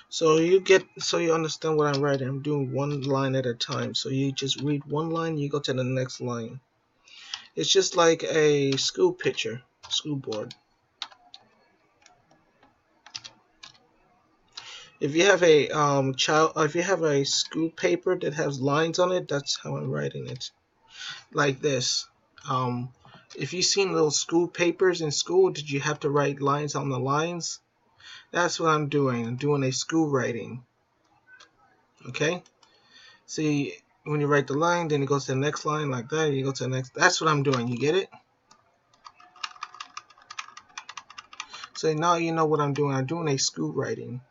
So you understand what I'm writing. I'm doing one line at a time. So you just read one line, you go to the next line. It's just like a school picture, school board. If you have a if you have a school paper that has lines on it, that's how I'm writing it. Like this. Um, if you've seen those school papers in school, did you have to write lines on the lines? That's what I'm doing. I'm doing a school writing. Okay? See, when you write the line, then it goes to the next line like that. You go to the next. That's what I'm doing. You get it? So now you know what I'm doing. I'm doing a school writing.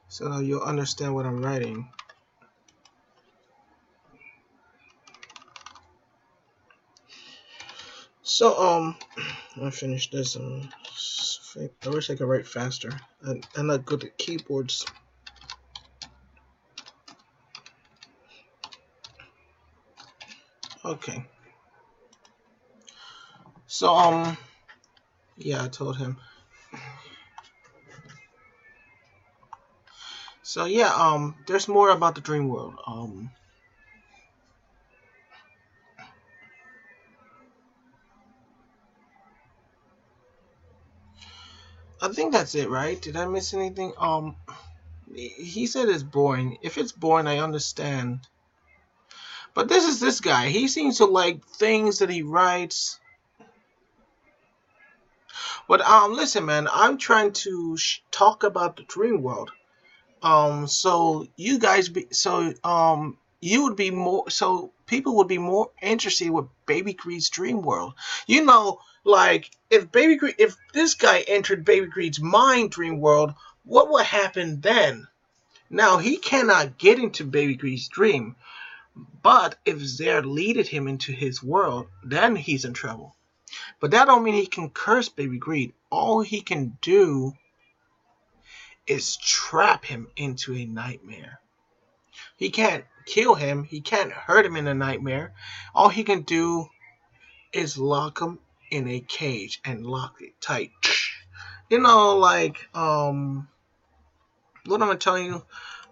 So now you'll understand what I'm writing. So I finished this. I wish I could write faster. I'm not good at keyboards. Okay. So yeah, I told him. So yeah, there's more about the DreamWorld. I think that's it, right? Did I miss anything? He said it's boring. If it's boring, I understand. But this is this guy. He seems to like things that he writes. But listen, man, I'm trying to talk about the DreamWorld. So you guys be you would be more so people would be more interested with Baby Greed's dream world. You know, like if this guy entered Baby Greed's mind dream world, what would happen then? Now he cannot get into Baby Greed's dream, but if Zare leaded him into his world, then he's in trouble. But that don't mean he can curse Baby Greed. All he can do is trap him into a nightmare. He can't kill him. He can't hurt him in a nightmare. All he can do is lock him in a cage and lock it tight. You know, like what I'm telling you.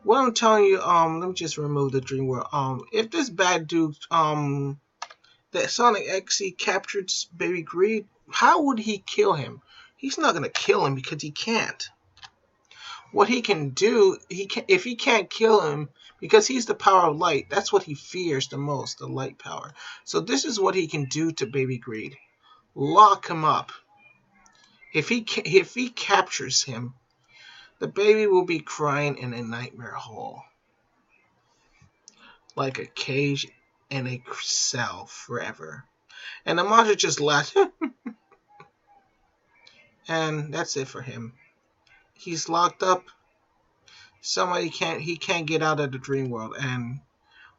What I'm telling you. Let me just remove the dream world. If this bad dude that Sonic XC captured Baby Greed, how would he kill him? He's not gonna kill him because he can't. What he can do, if he can't kill him, because he's the power of light, that's what he fears the most, the light power. So this is what he can do to Baby Greed. Lock him up. If he captures him, the baby will be crying in a nightmare hole. Like a cage in a cell forever. And the monster just laughs. And that's it for him. He's locked up. He can't get out of the dream world, and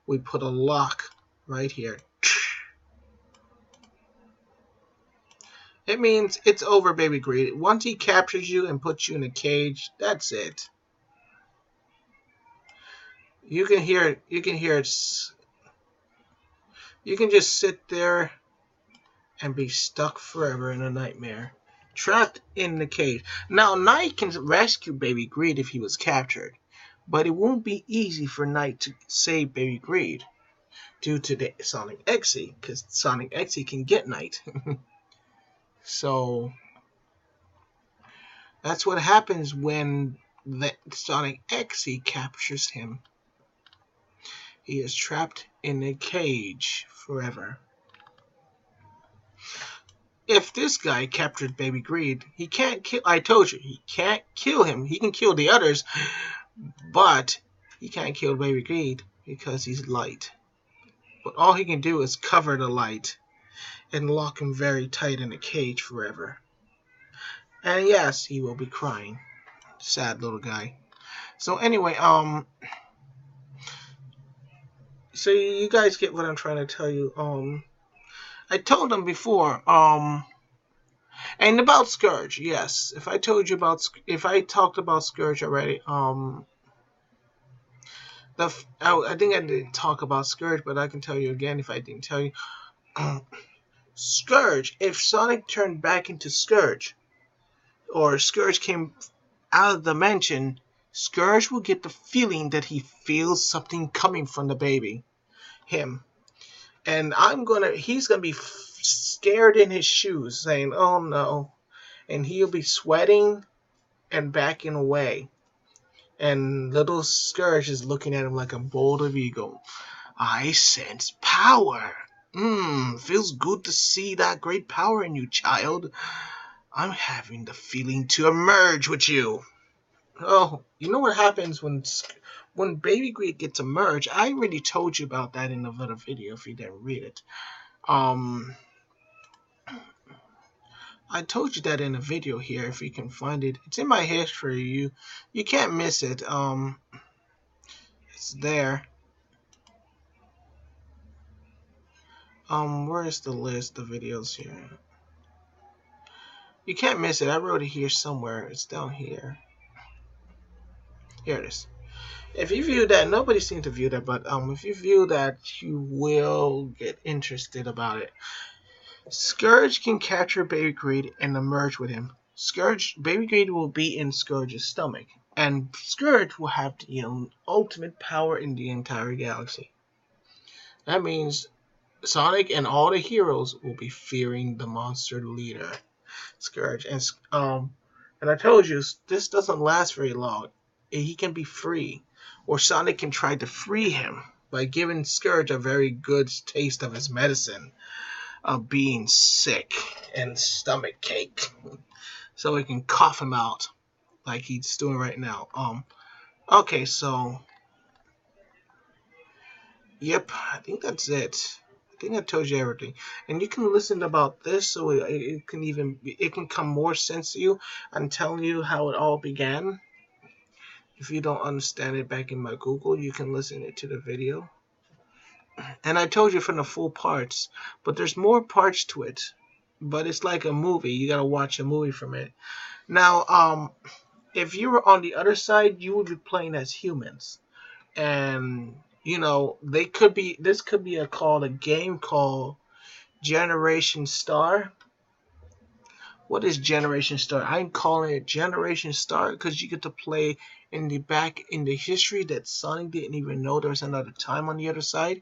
we put a lock right here. It means it's over, Baby Greed. Once he captures you and puts you in a cage, that's it. You can hear it. You can hear it. You can just sit there and be stuck forever in a nightmare, trapped in the cage. Now, Knight can rescue Baby Greed if he was captured, but it won't be easy for Knight to save Baby Greed due to the Sonic XC, because Sonic XC can get Knight. So that's what happens when the Sonic XC captures him. He is trapped in a cage forever. if this guy captured Baby Greed, he can't kill. I told you, he can't kill him. He can kill the others, but he can't kill Baby Greed because he's light. But all he can do is cover the light and lock him very tight in a cage forever. And yes, he will be crying. Sad little guy. So anyway, so you guys get what I'm trying to tell you. I told them before, and about Scourge, yes. If I told you about, if I talked about Scourge already, I think I didn't talk about Scourge, but I can tell you again if I didn't tell you. Scourge, if Sonic turned back into Scourge, or Scourge came out of the mansion, Scourge will get the feeling that he feels something coming from the baby, him. And he's gonna be scared in his shoes, saying, "Oh no," and he'll be sweating and backing away. And little Scourge is looking at him like a bold of eagle. I sense power. Feels good to see that great power in you, child. I'm having the feeling to emerge with you. Oh, you know what happens when Baby Greed gets emerged? I already told you about that in another video if you didn't read it. I told you that in a video here if you can find it. It's in my history. You can't miss it. It's there. Where is the list of videos here? You can't miss it. I wrote it here somewhere. It's down here. Here it is. If you view that, nobody seemed to view that, but if you view that, you will get interested about it. Scourge can capture Baby Greed and emerge with him. Baby Greed will be in Scourge's stomach, and Scourge will have the ultimate power in the entire galaxy. That means Sonic and all the heroes will be fearing the monster leader, Scourge. And I told you this doesn't last very long. He can be free, or Sonic can try to free him by giving Scourge a very good taste of his medicine of being sick and stomach ache, so he can cough him out like he's doing right now. Okay, so yep, I think that's it. I think I told you everything, and you can listen about this so it can come more sense to you. I'm telling you how it all began. If you don't understand it back in my Google, you can listen it to the video. And I told you from the full parts, but there's more parts to it. But it's like a movie. You gotta watch a movie from it. Now, if you were on the other side, you would be playing as humans, and this could be a game called Generation Star. What is Generation Star? I'm calling it Generation Star because you get to play in the history that Sonic didn't even know there was another time on the other side.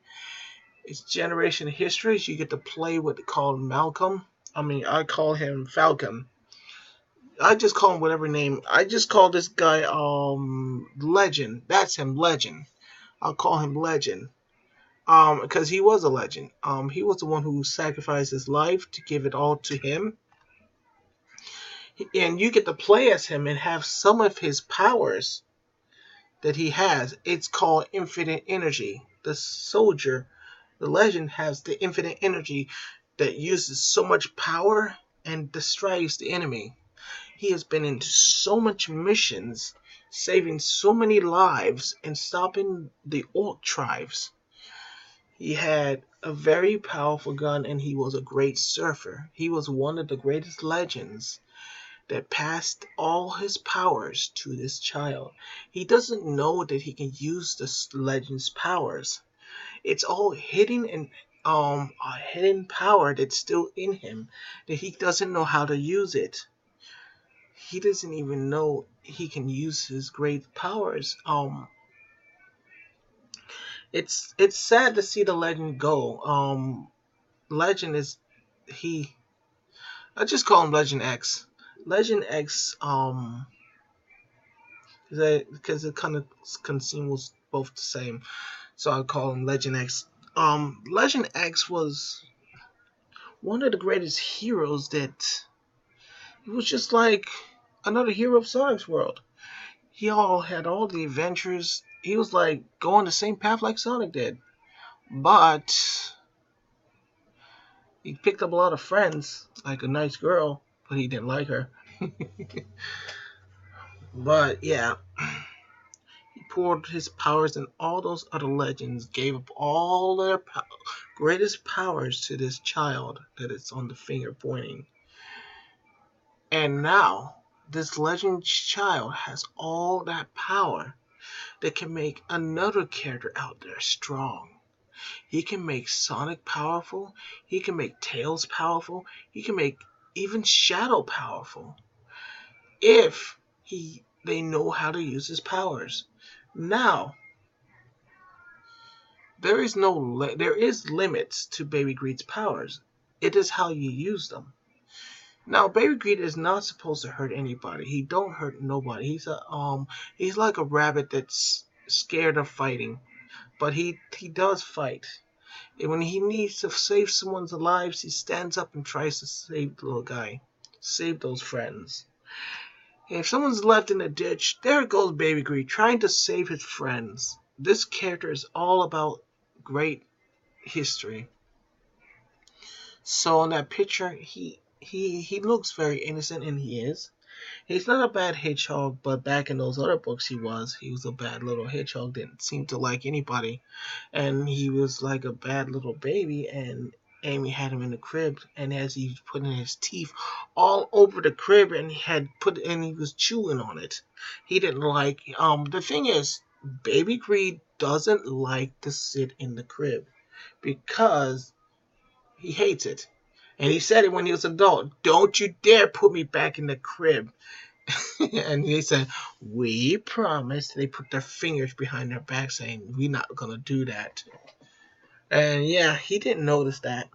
It's Generation History. So you get to play what they call Malcolm. I call him Falcon. I just call him whatever name. I just call this guy Legend. That's him, Legend. I'll call him Legend. Because he was a legend. He was the one who sacrificed his life to give it all to him. And you get to play as him and have some of his powers that he has. It's called infinite energy. The legend has the infinite energy that uses so much power and destroys the enemy. He has been in so much missions, saving so many lives and stopping the orc tribes. He had a very powerful gun and he was a great surfer. He was one of the greatest legends that passed all his powers to this child. He doesn't know that he can use this legend's powers. It's all hidden and a hidden power that's still in him that he doesn't know how to use it. He doesn't even know he can use his great powers. It's sad to see the legend go. Legend is I just call him Legend X. Legend X, because it kind of seems both the same, so I call him Legend X. Legend X was one of the greatest heroes that he was just like another hero of Sonic's world. He all had all the adventures. He was like going the same path like Sonic did. But he picked up a lot of friends, like a nice girl, but he didn't like her. But yeah, he poured his powers, and all those other legends gave up all their greatest powers to this child that is on the finger pointing. And now, this legend child has all that power that can make another character out there strong. He can make Sonic powerful. He can make Tails powerful. He can make even Shadow powerful if they know how to use his powers. Now, there is limits to Baby Greed's powers. It is how you use them. Now, Baby Greed is not supposed to hurt anybody. He don't hurt nobody. He's like a rabbit that's scared of fighting, but he does fight. And when he needs to save someone's lives, he stands up and tries to save the little guy, save those friends. And if someone's left in a ditch, there goes Baby Greed trying to save his friends. This character is all about great history. So in that picture, he looks very innocent, and he is. He's not a bad hedgehog, but back in those other books he was. He was a bad little hedgehog, didn't seem to like anybody. And he was like a bad little baby, and Amy had him in the crib, and as he was putting his teeth all over the crib, and he was chewing on it. He didn't like the thing is, Baby Greed doesn't like to sit in the crib because he hates it. And he said it when he was an adult. Don't you dare put me back in the crib. And they said, we promise. They put their fingers behind their back saying, we're not going to do that. And yeah, he didn't notice that.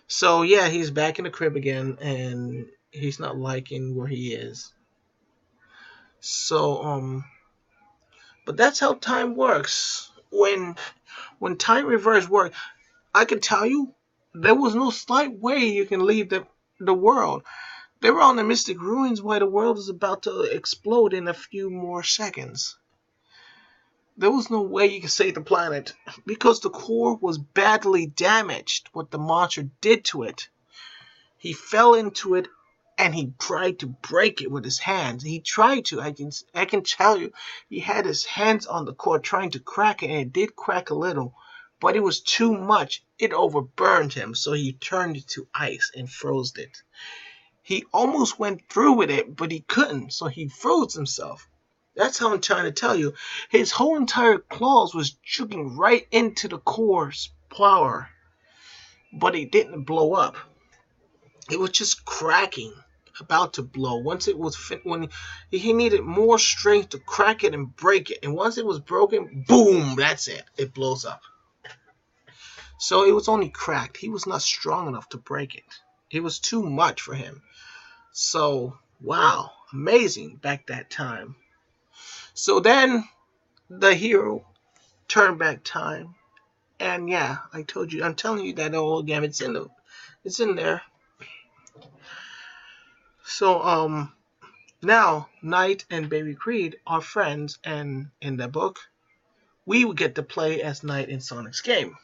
So yeah, he's back in the crib again, and he's not liking where he is. So, but that's how time works. When time reverse works, I can tell you, there was no slight way you can leave the world. They were on the mystic ruins while the world is about to explode in a few more seconds. There was no way you could save the planet because the core was badly damaged. What the monster did to it. He fell into it and he tried to break it with his hands. He tried to. I can tell you, he had his hands on the core trying to crack it, and it did crack a little. But it was too much. It overburned him, so he turned it to ice and froze it. He almost went through with it, but he couldn't, so he froze himself. That's how I'm trying to tell you. His whole entire claws was chugging right into the core's power, but it didn't blow up. It was just cracking, about to blow. Once it was when he needed more strength to crack it and break it, and once it was broken, boom, that's it. It blows up. So it was only cracked. He was not strong enough to break it. It was too much for him. So, wow, amazing back that time. So then the hero turned back time. And yeah, I'm telling you that all again, it's in there. So, now Knight and Baby Greed are friends, and in the book, we would get to play as Knight in Sonic's game.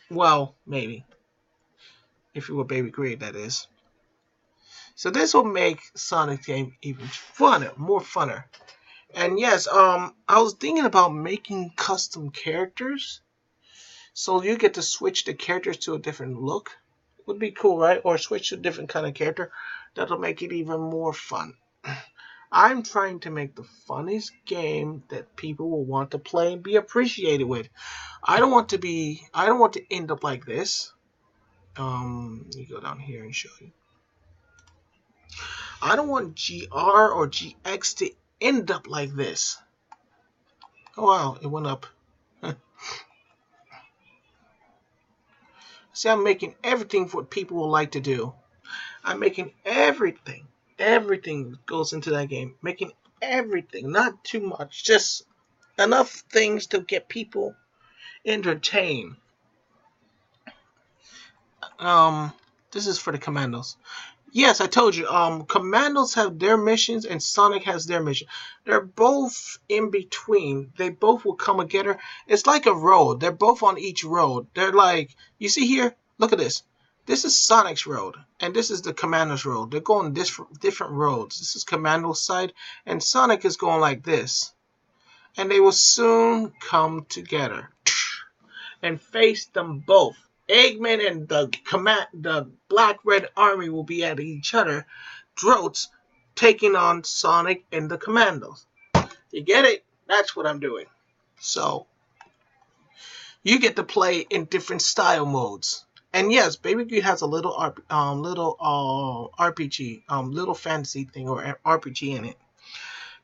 Well, maybe. If you were Baby Greed, that is. So this will make Sonic's game even funner, more funner. And yes, I was thinking about making custom characters. So you get to switch the characters to a different look. Would be cool, right? Or switch to a different kind of character. That'll make it even more fun. I'm trying to make the funniest game that people will want to play and be appreciated with. I don't want to end up like this. Let me go down here and show you. I don't want GR or GX to end up like this. Oh wow, it went up. See, I'm making everything for what people will like to do. I'm making everything. Everything goes into that game. Making everything. Not too much. Just enough things to get people entertained. Um, this is for the Commandos. Yes, I told you. Commandos have their missions and Sonic has their mission. They're both in between. They both will come together. It's like a road. They're both on each road. They're like, you see here? Look at this. This is Sonic's road, and this is the Commando's road. They're going different roads. This is Commando's side, and Sonic is going like this. And they will soon come together and face them both. Eggman and the Black Red Army will be at each other, throats, taking on Sonic and the Commandos. You get it? That's what I'm doing. So you get to play in different style modes. And yes, Baby Greed has a little RPG, little fantasy thing or RPG in it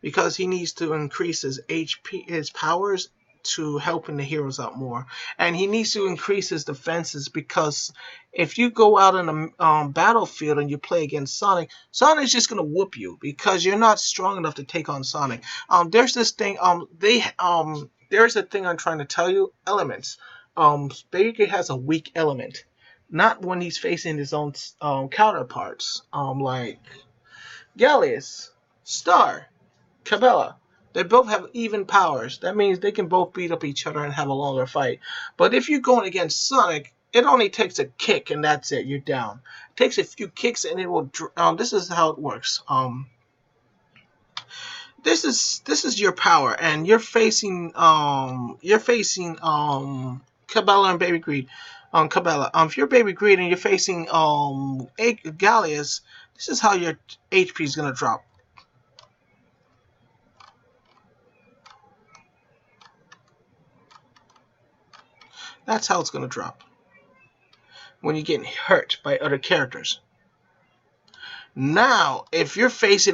because he needs to increase his HP, his powers to helping the heroes out more, and he needs to increase his defenses because if you go out in a battlefield and you play against Sonic, Sonic's just gonna whoop you because you're not strong enough to take on Sonic. There's this thing. There's a thing I'm trying to tell you. Elements. Baker has a weak element, not when he's facing his own counterparts. Like Gallius, Star, Cabela. They both have even powers. That means they can both beat up each other and have a longer fight. But if you're going against Sonic, it only takes a kick and that's it. You're down. It takes a few kicks and it will. This is how it works. This is your power, and you're facing Cabela and Baby Greed. Cabela. If you're Baby Greed and you're facing Gallius, this is how your HP is gonna drop. That's how it's going to drop when you're getting hurt by other characters. Now, if you're facing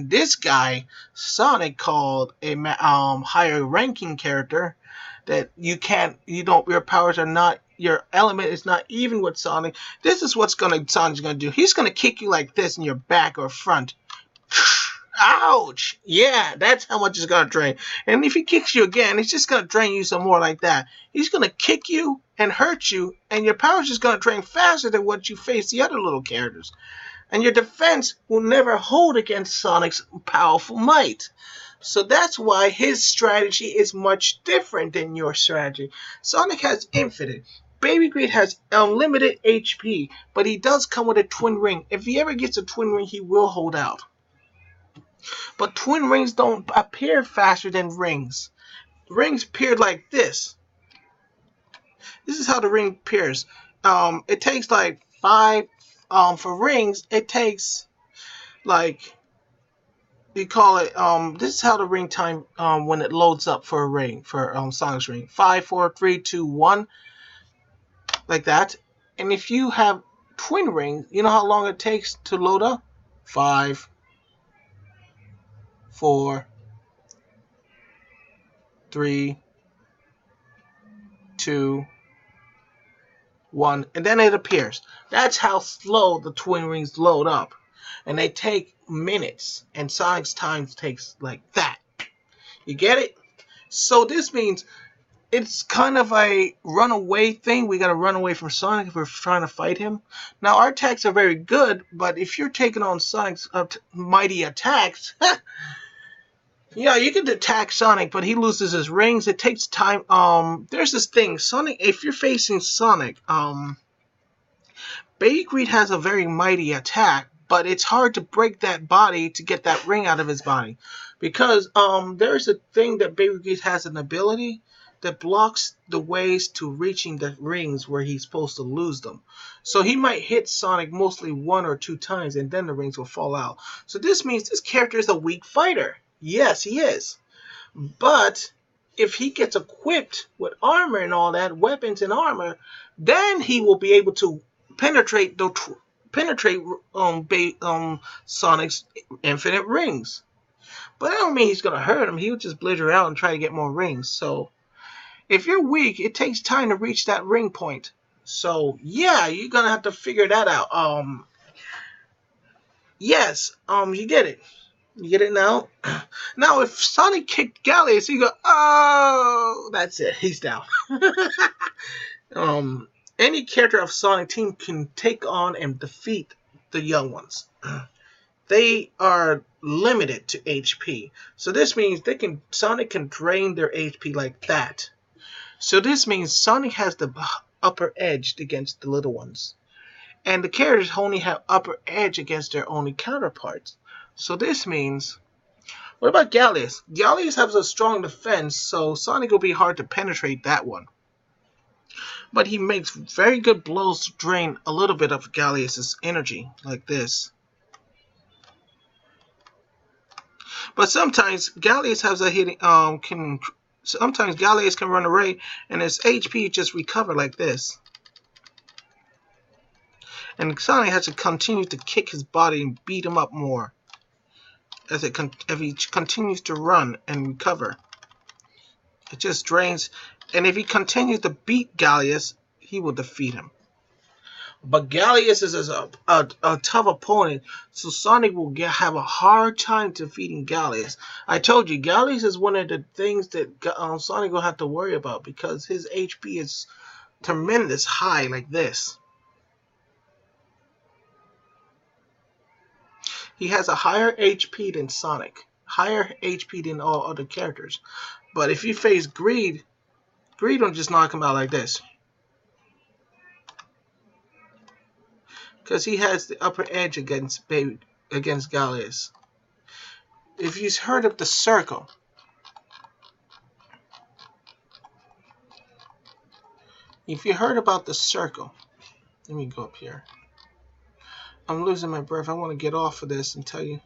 this guy, Sonic, called a higher ranking character, that your powers are not, your element is not even with Sonic. This is what Sonic's gonna do. He's gonna kick you like this in your back or front. Ouch! Yeah, that's how much it's gonna drain. And if he kicks you again, he's just gonna drain you some more like that. He's gonna kick you and hurt you, and your power's just gonna drain faster than what you face the other little characters. And your defense will never hold against Sonic's powerful might. So that's why his strategy is much different than your strategy. Sonic has infinite. Baby Greed has unlimited HP, but he does come with a twin ring. If he ever gets a twin ring, he will hold out. But twin rings don't appear faster than rings. Rings appear like this. This is how the ring appears. It takes like 5. For rings, it takes like, you call it. This is how the ring time when it loads up for a ring, for Sonic's ring. 5, 4, 3, 2, 1, like that. And if you have twin rings, you know how long it takes to load up? 5, 4, 3, 2, 1, and then it appears. That's how slow the twin rings load up. And they take minutes, and Sonic's time takes like that. You get it? So this means it's kind of a runaway thing. We gotta run away from Sonic if we're trying to fight him. Now, our attacks are very good, but if you're taking on Sonic's mighty attacks, yeah, you can attack Sonic, but he loses his rings. It takes time. There's this thing, Sonic. If you're facing Sonic, Baby Greed has a very mighty attack, but it's hard to break that body to get that ring out of his body, because there's a thing that Baby Greed has an ability that blocks the ways to reaching the rings where he's supposed to lose them. So he might hit Sonic mostly 1 or 2 times, and then the rings will fall out. So this means this character is a weak fighter. Yes, he is. But if he gets equipped with armor and all that, weapons and armor, then he will be able to penetrate Sonic's infinite rings. But that don't mean he's gonna hurt him. He'll just blitter out and try to get more rings. So if you're weak, it takes time to reach that ring point. So yeah, you're gonna have to figure that out. Yes, you get it. You get it now? Now, if Sonic kicked Gallius, you go, oh, that's it. He's down. any character of Sonic team can take on and defeat the young ones. They are limited to HP. So this means Sonic can drain their HP like that. So this means Sonic has the upper edge against the little ones. And the characters only have upper edge against their only counterparts. So this means, what about Gallius? Gallius has a strong defense, so Sonic will be hard to penetrate that one. But he makes very good blows to drain a little bit of Gallius' energy, like this. But sometimes Gallius has a hitting sometimes Gallius can run away and his HP just recover like this. And Sonic has to continue to kick his body and beat him up more as he continues to run and recover. It just drains, and if he continues to beat Gallius, he will defeat him. But Gallius is a tough opponent, so Sonic will have a hard time defeating Gallius. I told you, Gallius is one of the things that Sonic will have to worry about because his HP is tremendous high like this. He has a higher HP than Sonic, higher HP than all other characters. But if you face Greed will just knock him out like this. Because he has the upper edge against Gallius. If you've heard of the circle, if you heard about the circle, let me go up here. I'm losing my breath. I want to get off of this and tell you.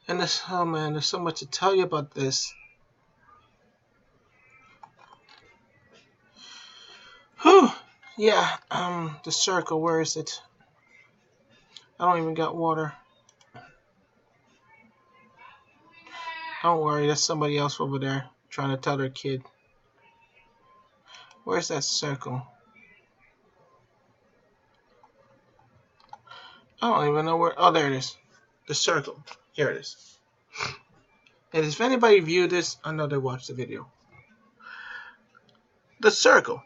And this, oh man, there's so much to tell you about this. Whew. Yeah, the circle, where is it? I don't even got water. Don't worry, that's somebody else over there trying to tell their kid. Where's that circle? I don't even know where. Oh, there it is. The circle. Here it is. And if anybody viewed this, I know they watched the video. The circle.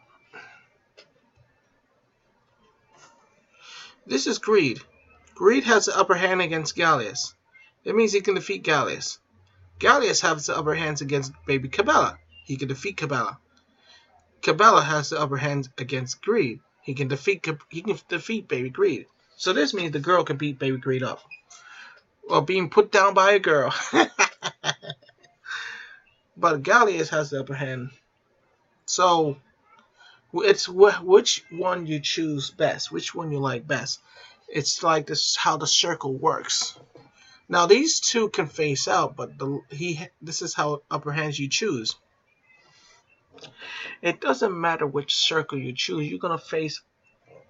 This is Greed. Greed has the upper hand against Gallius. It means he can defeat Gallius. Gallius has the upper hands against Baby Cabela. He can defeat Cabela. Cabela has the upper hand against Greed. He can defeat Baby Greed. So this means the girl can beat Baby Greed up. Or being put down by a girl. But Gallius has the upper hand. So it's which one you choose best, which one you like best. It's like this how the circle works. Now these two can face out, but this is how upper hands you choose. It doesn't matter which circle you choose, you're gonna face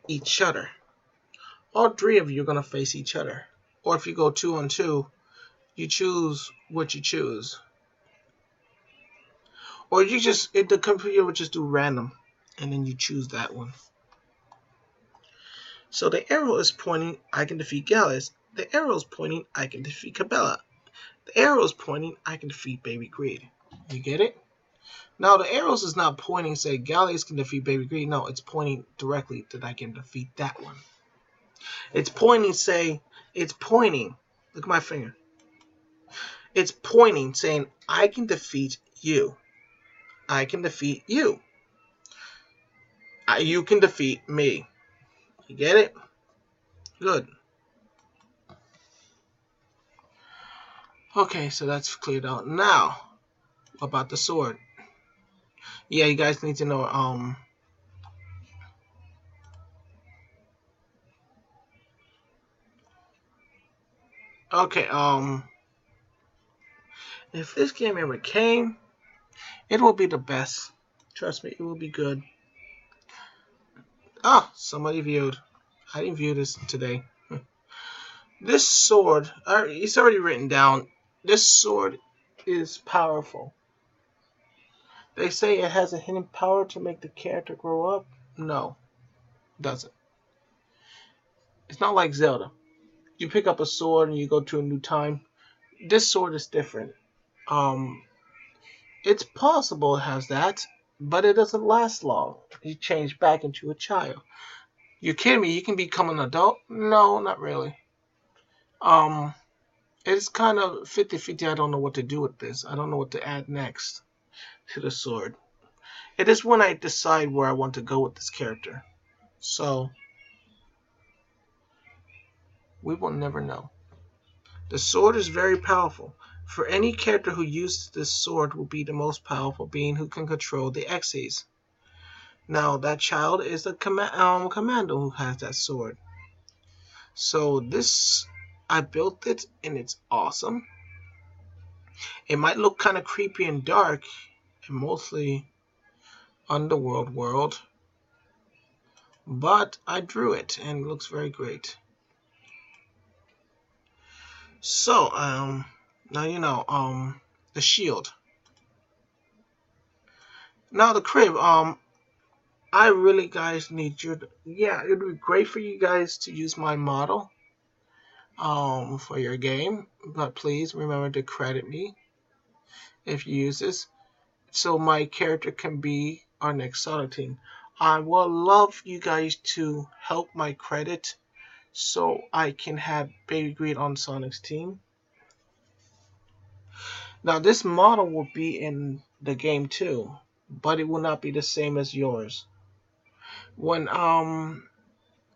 each other. All three of you are gonna face each other. Or if you go 2-on-2, you choose what you choose. Or the computer would just do random, and then you choose that one. So the arrow is pointing, I can defeat Gallius. The arrow is pointing, I can defeat Cabela. The arrow is pointing, I can defeat Baby Greed. You get it? Now the arrows is not pointing, say Gallius can defeat Baby Greed. No, it's pointing directly that I can defeat that one. It's pointing, look at my finger. It's pointing, saying, I can defeat you. I can defeat you. You can defeat me. You get it? Good. Okay, so that's cleared out. Now, about the sword. Yeah, you guys need to know, okay, if this game ever came, it will be the best. Trust me, it will be good. Ah, somebody viewed. I didn't view this today. This sword, it's already written down. This sword is powerful. They say it has a hidden power to make the character grow up. No, it doesn't. It's not like Zelda. You pick up a sword and you go to a new time. This sword is different. It's possible it has that. but it doesn't last long. You change back into a child. You kidding me? You can become an adult? No, not really. Um, it's kind of 50-50. I don't know what to do with this. I don't know what to add next to the sword. It is when I decide where I want to go with this character. So, we will never know. The sword is very powerful. For any character who uses this sword will be the most powerful being who can control the Xyz. Now, that child is a commando who has that sword. So this, I built it and it's awesome. It might look kind of creepy and dark and mostly underworld world, but I drew it and it looks very great. So, now the shield. Now the crib, I really guys need your, yeah, it would be great for you guys to use my model, for your game, but please remember to credit me if you use this, so my character can be our next Sonic team. I would love you guys to help my credit so I can have Baby Greed on Sonic's team. Now this model will be in the game too, but it will not be the same as yours. When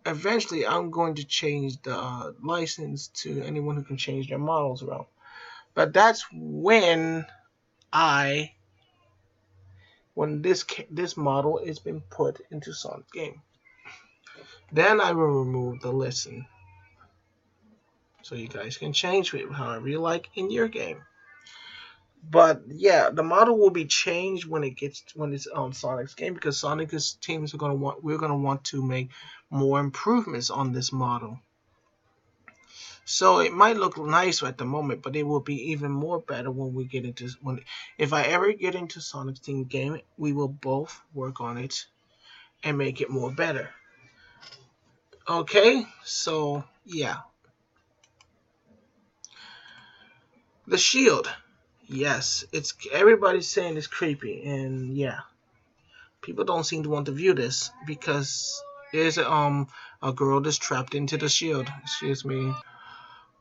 eventually I'm going to change the license to anyone who can change their models around. But that's I when this model has been put into Sonic's game. Then I will remove the listen, so you guys can change it however you like in your game. But yeah, the model will be changed when it's on Sonic's game, because Sonic's teams are we're gonna want to make more improvements on this model. So it might look nice at the moment, but it will be even more better when we get into if I ever get into Sonic's team game, we will both work on it and make it more better. Okay, so yeah. The shield. Yes, it's everybody's saying it's creepy, and yeah, people don't seem to want to view this because there's a girl that's trapped into the shield. Excuse me.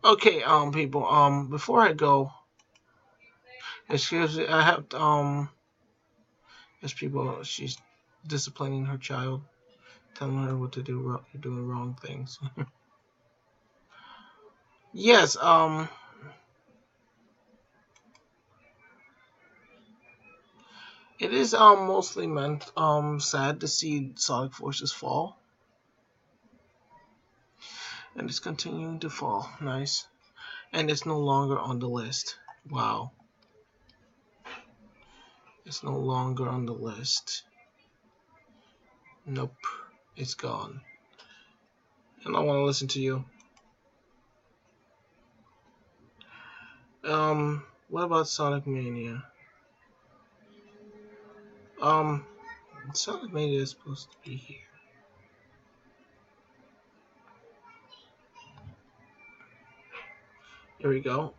Okay, people, before I go, excuse me, I have there's people. She's disciplining her child, telling her what to do. You're doing wrong things. Yes, it is mostly meant sad to see Sonic Forces fall, and it's continuing to fall. Nice, and it's no longer on the list. Wow, it's no longer on the list. Nope, it's gone. I don't want to listen to you. What about Sonic Mania? Um, Sonic Mania is supposed to be here. Here we go.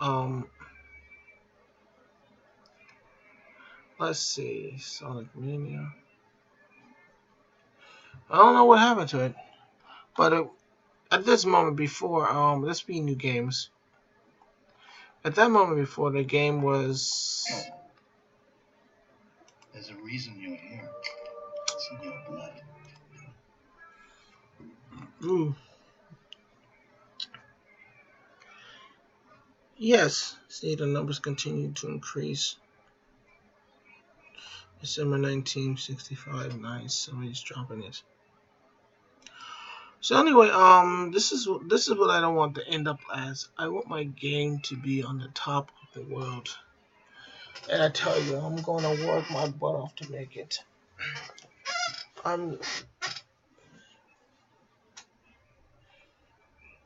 Let's see, Sonic Mania. I don't know what happened to it, but at this moment before, let's be new games. At that moment before, the game was. There's a reason you're here. It's in your blood. Ooh. Yes, see the numbers continue to increase. December 1965, nice. Somebody's dropping it. So anyway, this is what I don't want to end up as. I want my game to be on the top of the world, and I tell you, I'm gonna work my butt off to make it.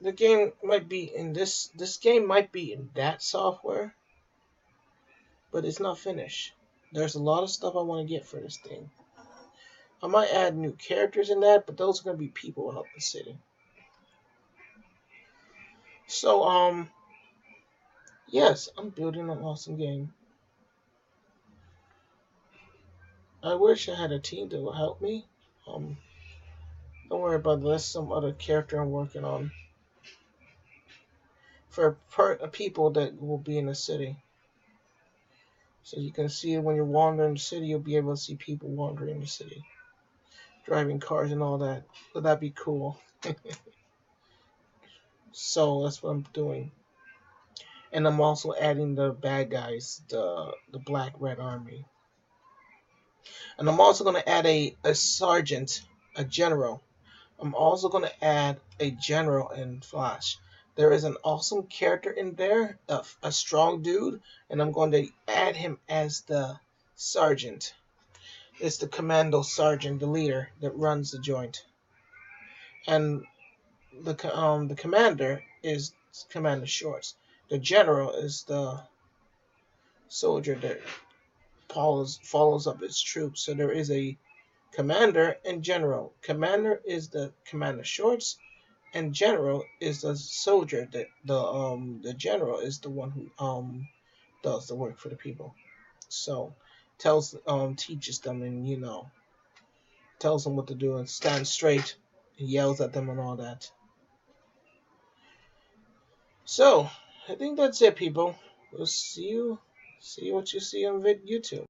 The game might be in this game might be in that software, but it's not finished. There's a lot of stuff I want to get for this thing. I might add new characters in that, but those are gonna be people out in the city. So yes, I'm building an awesome game. I wish I had a team that would help me. Um, don't worry about this. Some other character I'm working on for people that will be in the city. So you can see when you're wandering the city, you'll be able to see people wandering the city, driving cars and all that. Would that be cool? So that's what I'm doing. And I'm also adding the bad guys, the Black Red Army. And I'm also going to add a sergeant, a general. I'm also going to add a general in Flash. There is an awesome character in there, a strong dude, and I'm going to add him as the sergeant. It's the commando sergeant, the leader that runs the joint. And the commander is Commander Shorts. The general is the soldier that follows up its troops. So there is a commander and general. Commander is the Commander Shorts, and general is the soldier. That the general is the one who does the work for the people. So teaches them, and tells them what to do and stand straight, and yells at them and all that. So I think that's it, people. We'll see what you see on YouTube.